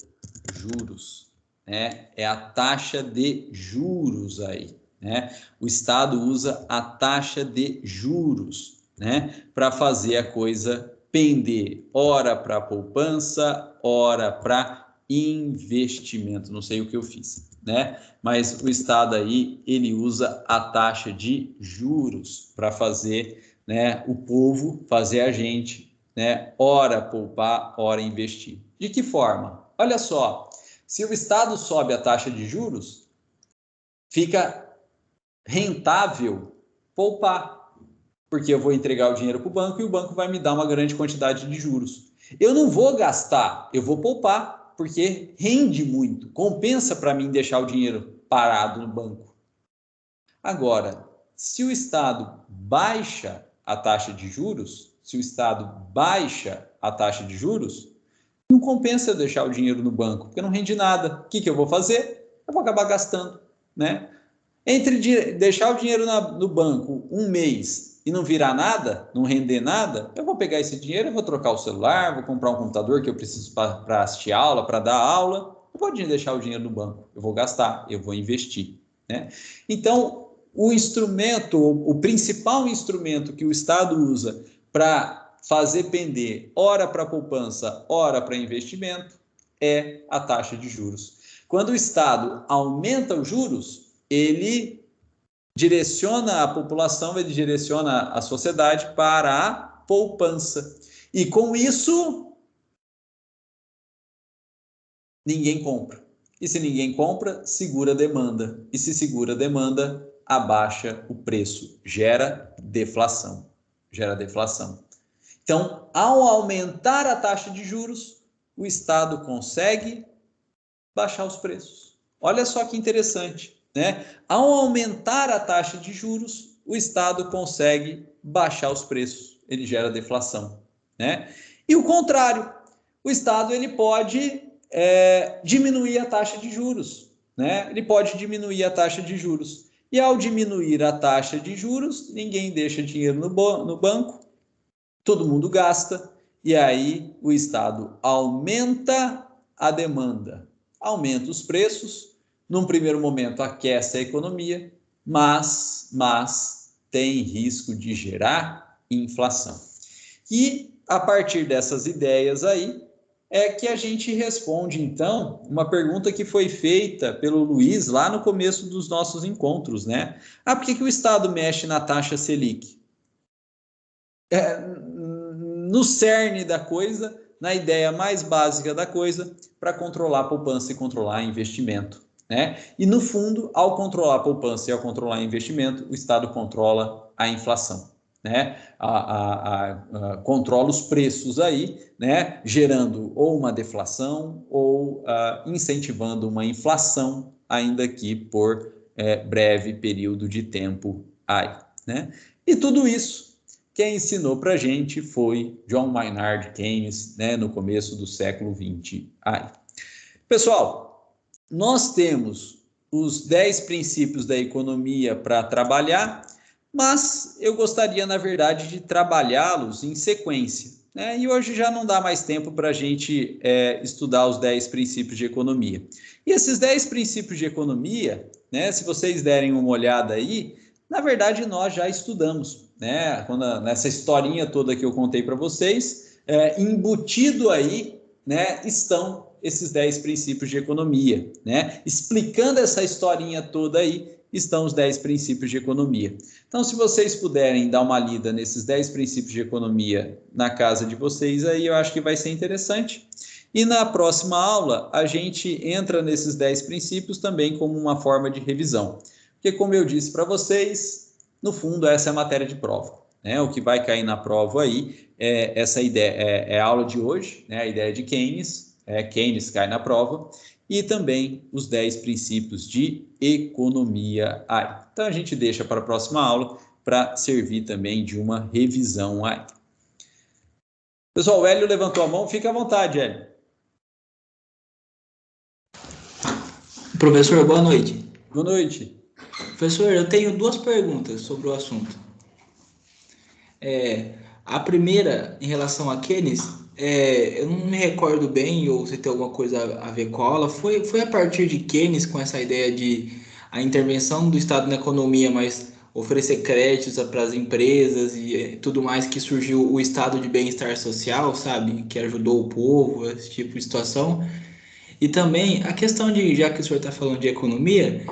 A: juros, né? É a taxa de juros aí, né? O Estado usa a taxa de juros, né, para fazer a coisa pender, ora para poupança, ora para investimento. Não sei o que eu fiz, né? Mas o Estado aí, ele usa a taxa de juros para fazer, né, o povo, fazer a gente, né, ora poupar, ora investir. De que forma? Olha só, se o Estado sobe a taxa de juros, fica rentável poupar, porque eu vou entregar o dinheiro para o banco e o banco vai me dar uma grande quantidade de juros. Eu não vou gastar, eu vou poupar, porque rende muito, compensa para mim deixar o dinheiro parado no banco. Agora, se o Estado baixa a taxa de juros, não compensa eu deixar o dinheiro no banco, porque não rende nada. O que eu vou fazer? Eu vou acabar gastando, né? Entre deixar o dinheiro no banco um mês e não virar nada, não render nada, eu vou pegar esse dinheiro, eu vou trocar o celular, vou comprar um computador que eu preciso para assistir aula, para dar aula. Eu vou deixar o dinheiro no banco, eu vou gastar, eu vou investir, né? Então, o principal instrumento que o Estado usa para fazer pender, ora para poupança, ora para investimento, é a taxa de juros. Quando o Estado aumenta os juros, ele direciona a população, ele direciona a sociedade para a poupança. E com isso, ninguém compra. E se ninguém compra, segura a demanda. E se segura a demanda, abaixa o preço, gera deflação. Então, ao aumentar a taxa de juros, o Estado consegue baixar os preços. Olha só que interessante, né? Ao aumentar a taxa de juros, o Estado consegue baixar os preços, ele gera deflação, né? E o contrário, o Estado ele pode diminuir a taxa de juros, né? Ele pode diminuir a taxa de juros. E ao diminuir a taxa de juros, ninguém deixa dinheiro no banco, todo mundo gasta, e aí o Estado aumenta a demanda, aumenta os preços, num primeiro momento aquece a economia, mas tem risco de gerar inflação. E a partir dessas ideias aí, é que a gente responde, então, uma pergunta que foi feita pelo Luiz lá no começo dos nossos encontros, né? Por que o Estado mexe na taxa Selic? No cerne da coisa, na ideia mais básica da coisa, para controlar a poupança e controlar investimento, né? E, no fundo, ao controlar a poupança e ao controlar investimento, o Estado controla a inflação, né? Controla os preços aí, né? Gerando ou uma deflação ou incentivando uma inflação, ainda que por breve período de tempo aí, né? E tudo isso, quem ensinou para a gente foi John Maynard Keynes, né? No começo do século XX aí. Pessoal, nós temos os 10 princípios da economia para trabalhar, mas eu gostaria, na verdade, de trabalhá-los em sequência, né? E hoje já não dá mais tempo para a gente estudar os 10 princípios de economia. E esses 10 princípios de economia, né, se vocês derem uma olhada aí, na verdade nós já estudamos, né? Nessa historinha toda que eu contei para vocês, embutido aí, né, estão esses 10 princípios de economia, né? Explicando essa historinha toda aí, estão os 10 princípios de economia. Então, se vocês puderem dar uma lida nesses 10 princípios de economia na casa de vocês, aí eu acho que vai ser interessante. E na próxima aula, a gente entra nesses 10 princípios também como uma forma de revisão. Porque, como eu disse para vocês, no fundo, essa é a matéria de prova, né? O que vai cair na prova aí é essa ideia, é a aula de hoje, né? A ideia de Keynes, Keynes cai na prova, e também os 10 princípios de economia aí. Então, a gente deixa para a próxima aula para servir também de uma revisão aí. Pessoal, o Hélio levantou a mão, fica à vontade, Hélio.
B: Professor, boa noite.
A: Boa noite.
B: Professor, eu tenho duas perguntas sobre o assunto. A primeira, em relação a Keynes, eu não me recordo bem, ou se tem alguma coisa a ver com a aula, foi a partir de Keynes, com essa ideia de a intervenção do Estado na economia, mas oferecer créditos para as empresas e tudo mais, que surgiu o estado de bem-estar social, sabe? Que ajudou o povo, esse tipo de situação. E também a questão de, já que o senhor está falando de economia,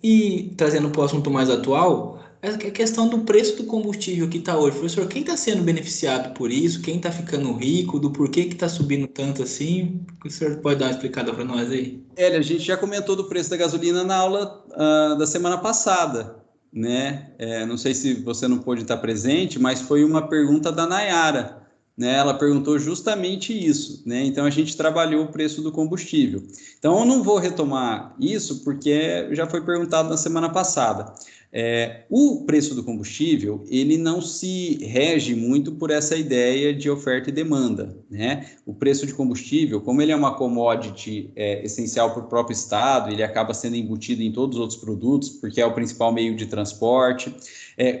B: e trazendo para o assunto mais atual, a questão do preço do combustível que está hoje. Professor, quem está sendo beneficiado por isso? Quem está ficando rico? Do porquê que está subindo tanto assim? O senhor pode dar uma explicada para nós aí?
A: Hélio, a gente já comentou do preço da gasolina na aula da semana passada, né? Não sei se você não pôde estar presente, mas foi uma pergunta da Nayara, né? Ela perguntou justamente isso, né? Então a gente trabalhou o preço do combustível. Então eu não vou retomar isso porque já foi perguntado na semana passada. O preço do combustível, ele não se rege muito por essa ideia de oferta e demanda, né? O preço de combustível, como ele é uma commodity essencial para o próprio Estado, ele acaba sendo embutido em todos os outros produtos, porque é o principal meio de transporte.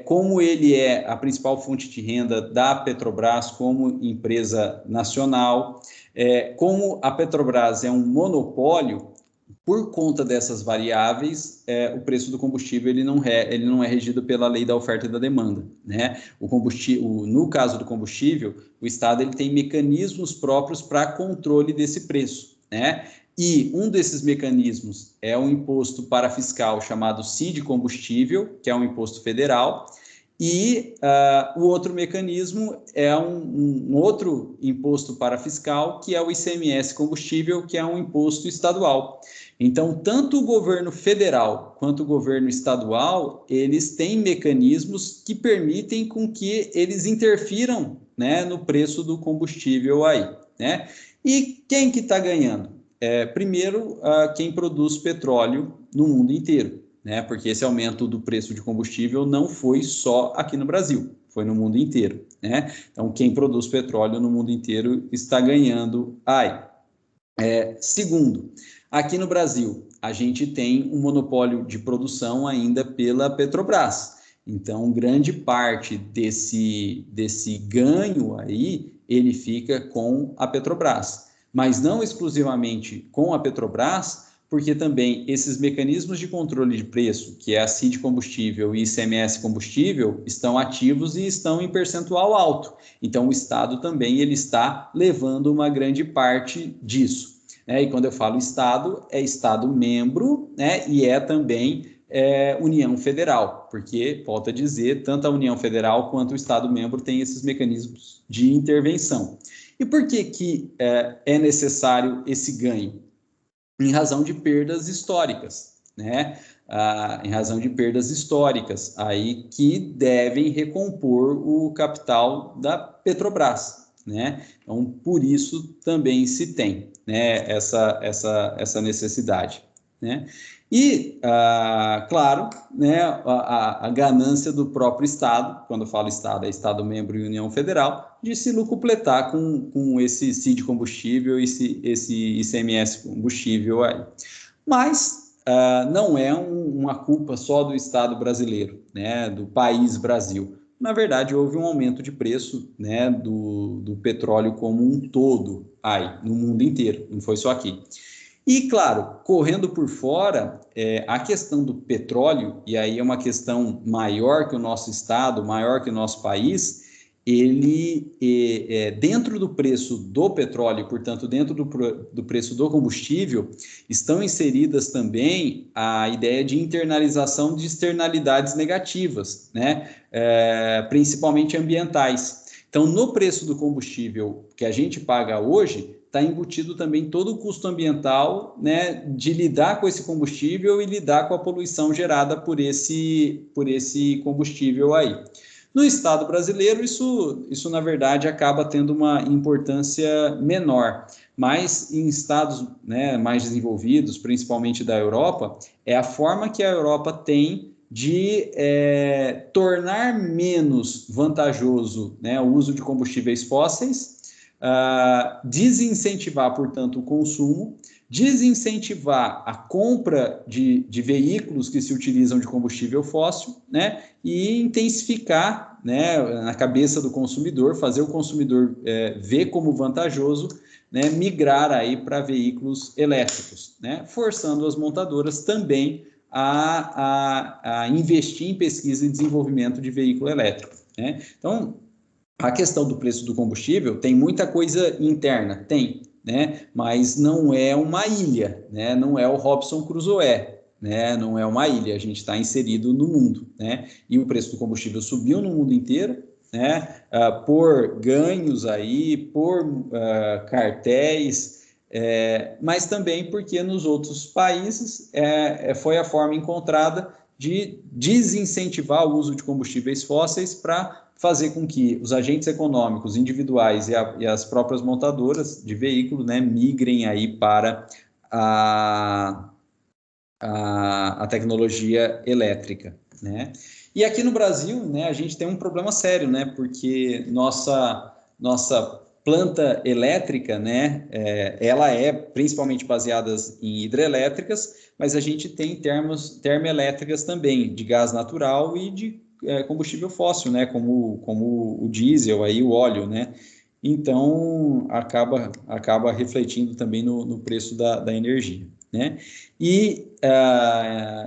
A: Como ele é a principal fonte de renda da Petrobras como empresa nacional, como a Petrobras é um monopólio, por conta dessas variáveis, o preço do combustível ele não é regido pela lei da oferta e da demanda, né? No caso do combustível, o Estado ele tem mecanismos próprios para controle desse preço, né? E um desses mecanismos é um imposto parafiscal chamado CID combustível, que é um imposto federal, e o outro mecanismo é um outro imposto parafiscal, que é o ICMS combustível, que é um imposto estadual. Então, tanto o governo federal quanto o governo estadual, eles têm mecanismos que permitem com que eles interfiram, né, no preço do combustível aí, né? E quem que está ganhando? Primeiro, quem produz petróleo no mundo inteiro, né? Porque esse aumento do preço de combustível não foi só aqui no Brasil, foi no mundo inteiro, né? Então, quem produz petróleo no mundo inteiro está ganhando aí. Segundo, aqui no Brasil, a gente tem um monopólio de produção ainda pela Petrobras. Então, grande parte desse ganho aí, ele fica com a Petrobras. Mas não exclusivamente com a Petrobras, porque também esses mecanismos de controle de preço, que é a CID combustível e ICMS combustível, estão ativos e estão em percentual alto. Então, o Estado também ele está levando uma grande parte disso. E quando eu falo Estado, é Estado membro, né, e é também União Federal, porque, volto a dizer, tanto a União Federal quanto o Estado membro têm esses mecanismos de intervenção. E por que é necessário esse ganho? Em razão de perdas históricas, né? Em razão de perdas históricas, aí que devem recompor o capital da Petrobras, né? Então, por isso também se tem, né, essa necessidade, né? E, claro, né, a ganância do próprio Estado, quando eu falo Estado, é Estado membro e União Federal, de se lucupletar com esse CID combustível, esse ICMS combustível aí. Mas não é uma culpa só do Estado brasileiro, né, do país Brasil. Na verdade, houve um aumento de preço, né, do petróleo como um todo aí, no mundo inteiro, não foi só aqui. E, claro, correndo por fora, a questão do petróleo, e aí é uma questão maior que o nosso estado, maior que o nosso país, ele, dentro do preço do petróleo, portanto, dentro do preço do combustível, estão inseridas também a ideia de internalização de externalidades negativas, né? Principalmente ambientais. Então, no preço do combustível que a gente paga hoje, está embutido também todo o custo ambiental, né, de lidar com esse combustível e lidar com a poluição gerada por esse combustível aí. No Estado brasileiro, isso na verdade acaba tendo uma importância menor, mas em estados, né, mais desenvolvidos, principalmente da Europa, é a forma que a Europa tem de tornar menos vantajoso, né, o uso de combustíveis fósseis, desincentivar, portanto, o consumo, desincentivar a compra de veículos que se utilizam de combustível fóssil, né, e intensificar, né, na cabeça do consumidor, fazer o consumidor ver como vantajoso, né, migrar aí para veículos elétricos, né, forçando as montadoras também a investir em pesquisa e desenvolvimento de veículo elétrico, né? Então, a questão do preço do combustível tem muita coisa interna, tem, né? Mas não é uma ilha, né? Não é o Robinson Crusoe, né? Não é uma ilha, a gente está inserido no mundo, né? E o preço do combustível subiu no mundo inteiro, né? Por ganhos aí, por cartéis, mas também porque nos outros países foi a forma encontrada de desincentivar o uso de combustíveis fósseis para fazer com que os agentes econômicos individuais e as próprias montadoras de veículo, né, migrem aí para a tecnologia elétrica, né? E aqui no Brasil, né, a gente tem um problema sério, né, porque nossa planta elétrica, né, ela é principalmente baseada em hidrelétricas, mas a gente tem termoelétricas também, de gás natural e de combustível fóssil, né, como o diesel, aí, o óleo, né? Então, acaba refletindo também no preço da energia, né? E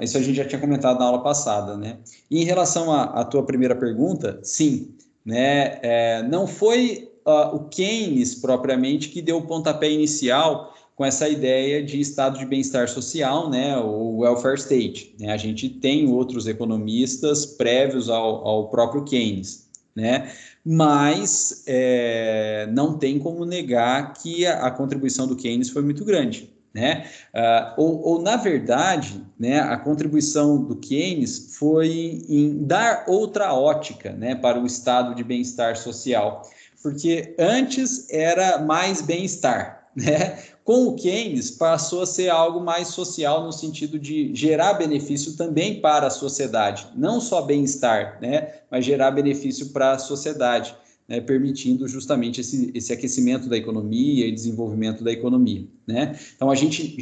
A: isso a gente já tinha comentado na aula passada, né? E em relação à tua primeira pergunta, sim, né? Não foi o Keynes propriamente que deu o pontapé inicial com essa ideia de estado de bem-estar social, né? O welfare state, né? A gente tem outros economistas prévios ao próprio Keynes, né? Mas não tem como negar que a contribuição do Keynes foi muito grande, né? Ou na verdade, né, a contribuição do Keynes foi em dar outra ótica, né, para o estado de bem-estar social, porque antes era mais bem-estar, né? Com o Keynes passou a ser algo mais social no sentido de gerar benefício também para a sociedade, não só bem-estar, né, mas gerar benefício para a sociedade, né, permitindo justamente esse aquecimento da economia e desenvolvimento da economia, né? Então a gente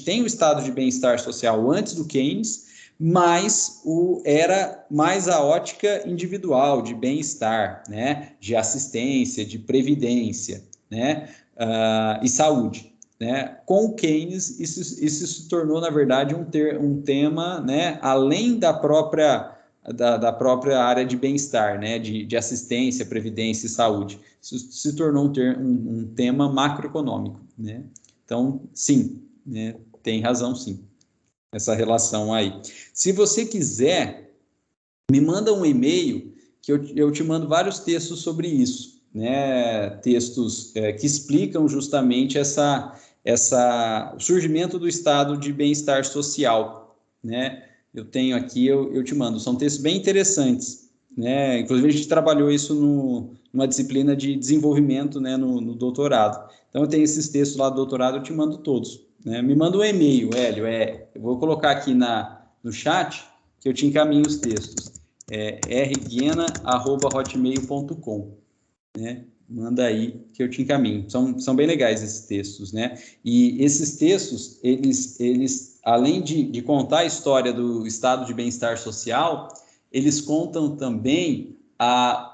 A: tem o estado de bem-estar social antes do Keynes, mas era mais a ótica individual de bem-estar, né, de assistência, de previdência, né, e saúde. né? Com o Keynes, isso se tornou, na verdade, um tema, né? Além da própria área de bem-estar, né? De assistência, previdência e saúde. Isso se tornou um tema macroeconômico, né? Então, sim, né? Tem razão, sim, essa relação aí. Se você quiser, me manda um e-mail que eu te mando vários textos sobre isso, né? Textos que explicam justamente o surgimento do estado de bem-estar social, né? Eu tenho aqui, eu te mando. São textos bem interessantes, né? Inclusive, a gente trabalhou isso numa disciplina de desenvolvimento, né? No doutorado. Então, eu tenho esses textos lá do doutorado, eu te mando todos, né? Me manda um e-mail, Hélio. Eu vou colocar aqui no chat que eu te encaminho os textos. rguiena@hotmail.com, né? Manda aí que eu te encaminho. São bem legais esses textos, né? E esses textos, eles além de contar a história do estado de bem-estar social, eles contam também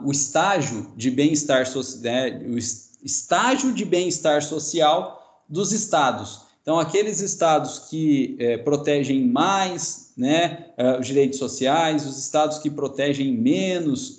A: o estágio de bem-estar social, né? O estágio de bem-estar social dos estados. Então, aqueles estados que protegem mais, né, os direitos sociais, os estados que protegem menos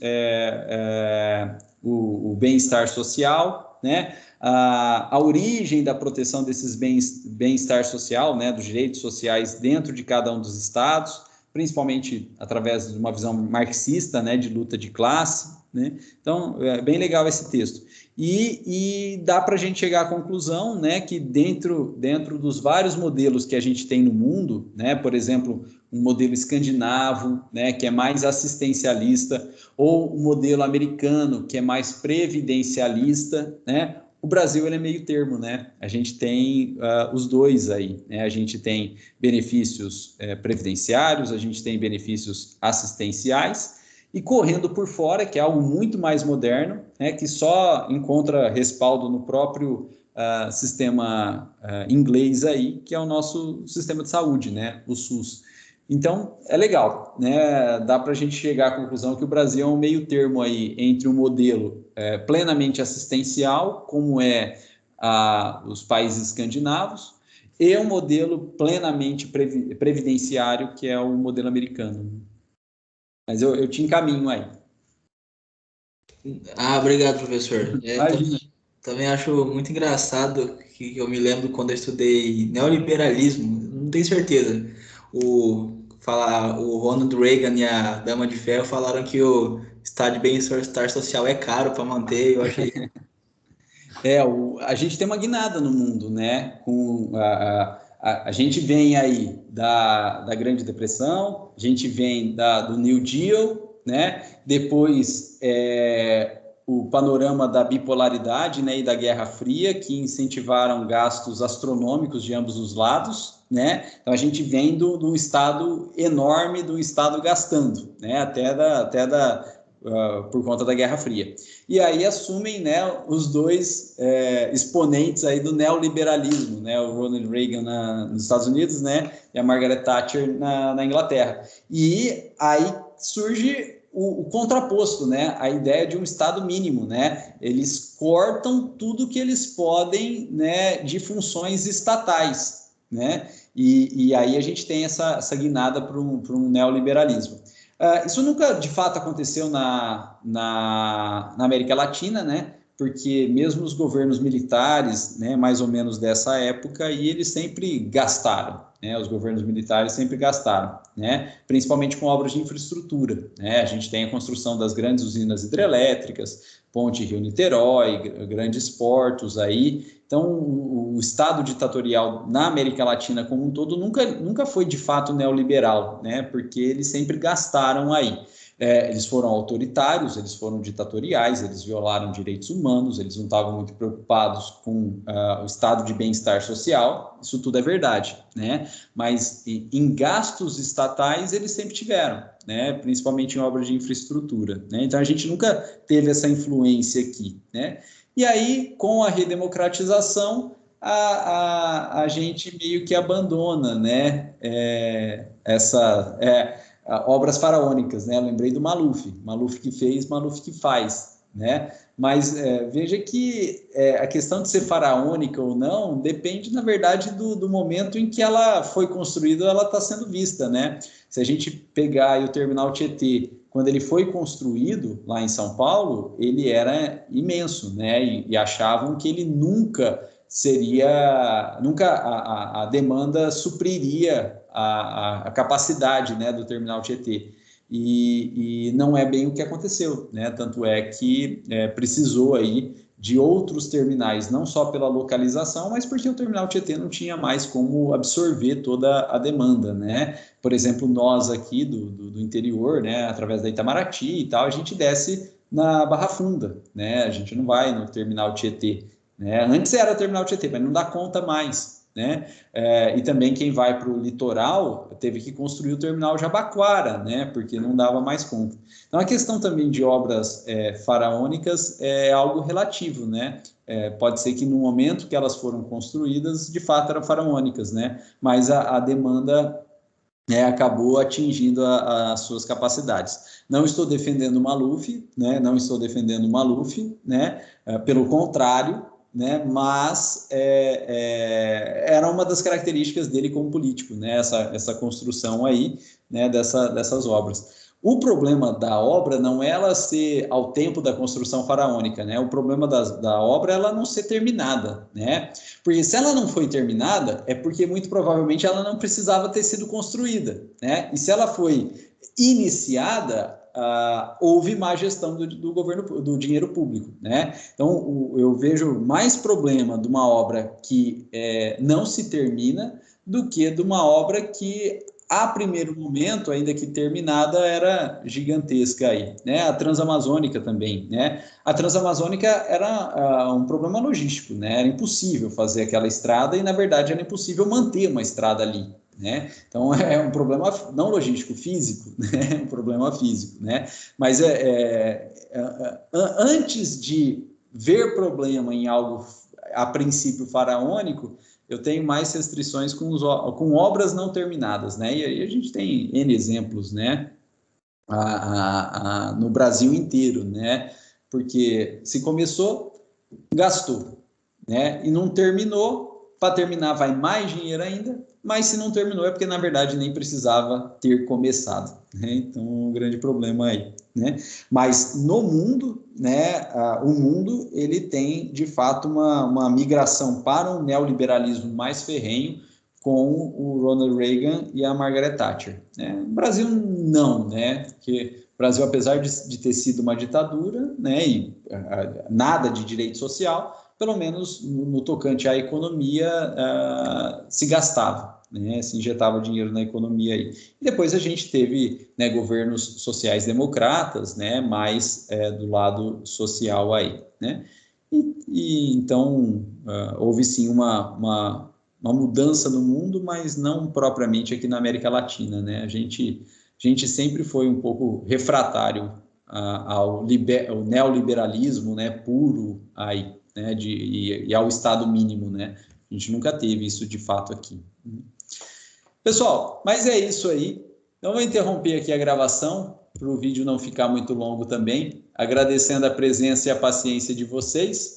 A: o bem-estar social, né? A origem da proteção desses bem-estar social, né, dos direitos sociais dentro de cada um dos estados, principalmente através de uma visão marxista, né, de luta de classe, né? Então, é bem legal esse texto. E dá para a gente chegar à conclusão, né, que dentro dos vários modelos que a gente tem no mundo, né, por exemplo, um modelo escandinavo, né, que é mais assistencialista, ou o modelo americano, que é mais previdencialista, né? O Brasil ele é meio termo, né? A gente tem os dois aí, né? A gente tem benefícios previdenciários, a gente tem benefícios assistenciais, e correndo por fora, que é algo muito mais moderno, né? Que só encontra respaldo no próprio sistema inglês aí, que é o nosso sistema de saúde, né? O SUS. Então, é legal, né? Dá para a gente chegar à conclusão que o Brasil é um meio termo aí entre um modelo plenamente assistencial, como os países escandinavos, e um modelo plenamente previdenciário, que é o modelo americano. Mas eu te encaminho aí.
B: Obrigado, professor.
A: Imagina.
B: Também acho muito engraçado que eu me lembro quando eu estudei neoliberalismo, não tenho certeza. O Ronald Reagan e a Dama de Ferro falaram que o estado de bem-estar social é caro para manter. Eu achei.
A: A gente tem uma guinada no mundo, né? A gente vem aí da Grande Depressão, a gente vem do New Deal, né? Depois o panorama da bipolaridade, né, e da Guerra Fria, que incentivaram gastos astronômicos de ambos os lados, né? Então a gente vem do estado enorme, do estado gastando, né? Por conta da Guerra Fria. E aí assumem, né, os dois exponentes aí do neoliberalismo, né, o Ronald Reagan nos Estados Unidos, né, e a Margaret Thatcher na Inglaterra. E aí surge o contraposto, né, a ideia de um Estado mínimo, né, eles cortam tudo que eles podem, né, de funções estatais, né, e aí a gente tem essa guinada para um neoliberalismo. Isso nunca, de fato, aconteceu na América Latina, né? Porque mesmo os governos militares, né, mais ou menos dessa época, e eles sempre gastaram, né? Os governos militares sempre gastaram, né? Principalmente com obras de infraestrutura, né? A gente tem a construção das grandes usinas hidrelétricas, Ponte Rio-Niterói, grandes portos aí. Então, o Estado ditatorial na América Latina como um todo nunca foi de fato neoliberal, né? Porque eles sempre gastaram aí. Eles foram autoritários, eles foram ditatoriais, eles violaram direitos humanos, eles não estavam muito preocupados com o estado de bem-estar social, isso tudo é verdade, né? Mas em gastos estatais eles sempre tiveram, né? Principalmente em obras de infraestrutura, né? Então a gente nunca teve essa influência aqui, né? E aí, com a redemocratização, a gente meio que abandona, né? Obras faraônicas, né? Eu lembrei do Maluf que fez, Maluf que faz, né? Mas veja que a questão de ser faraônica ou não depende, na verdade, do momento em que ela foi construída, ela está sendo vista, né? Se a gente pegar aí o terminal Tietê, quando ele foi construído lá em São Paulo, ele era imenso, né? E achavam que ele nunca a demanda supriria a capacidade, né, do terminal Tietê. E não é bem o que aconteceu, né? Tanto é que precisou aí de outros terminais, não só pela localização, mas porque o terminal Tietê não tinha mais como absorver toda a demanda, né? Por exemplo, nós aqui do interior, né, através da Itamaraty e tal, a gente desce na Barra Funda, né? A gente não vai no terminal Tietê, né? Antes era o terminal Tietê, mas não dá conta mais, né? E também quem vai para o litoral teve que construir o terminal Jabaquara, né? Porque não dava mais conta. Então a questão também de obras faraônicas é algo relativo, né? Pode ser que no momento que elas foram construídas, de fato eram faraônicas, né? Mas a demanda acabou atingindo as suas capacidades. Não estou defendendo o Maluf, né? Não estou defendendo o Maluf, né? Pelo contrário, né? Mas era uma das características dele como político, né? Essa construção aí, né? Dessas obras. O problema da obra não é ela ser ao tempo da construção faraônica, né? O problema da obra é ela não ser terminada, né? Porque se ela não foi terminada, é porque muito provavelmente ela não precisava ter sido construída, né? E se ela foi iniciada, houve má gestão do governo, do dinheiro público, né? Então, eu vejo mais problema de uma obra que não se termina do que de uma obra que a primeiro momento, ainda que terminada, era gigantesca aí, né? A Transamazônica também, né? A Transamazônica era um problema logístico, né? Era impossível fazer aquela estrada e, na verdade, era impossível manter uma estrada ali, né? Então, é um problema não logístico, físico, né? Um problema físico, né? Mas antes de ver problema em algo, a princípio, faraônico, eu tenho mais restrições com obras não terminadas, né? E aí a gente tem N exemplos, né? No Brasil inteiro, né? Porque se começou, gastou, né? E não terminou, para terminar vai mais dinheiro ainda, mas se não terminou é porque, na verdade, nem precisava ter começado, né? Então, um grande problema aí, né? Mas no mundo, né, o mundo, ele tem, de fato, uma migração para um neoliberalismo mais ferrenho com o Ronald Reagan e a Margaret Thatcher, né? No Brasil, não, né? Porque o Brasil, apesar de ter sido uma ditadura, né, e nada de direito social, pelo menos no tocante à economia, se gastava, né, se injetava dinheiro na economia aí. E depois a gente teve, né, governos sociais-democratas, né, mais do lado social aí, né? Então houve sim uma mudança no mundo, mas não propriamente aqui na América Latina, né? A gente sempre foi um pouco refratário ao neoliberalismo, né, puro aí, né, e ao Estado mínimo, né? A gente nunca teve isso de fato aqui. Pessoal, mas é isso aí. Então, vou interromper aqui a gravação para o vídeo não ficar muito longo também, agradecendo a presença e a paciência de vocês.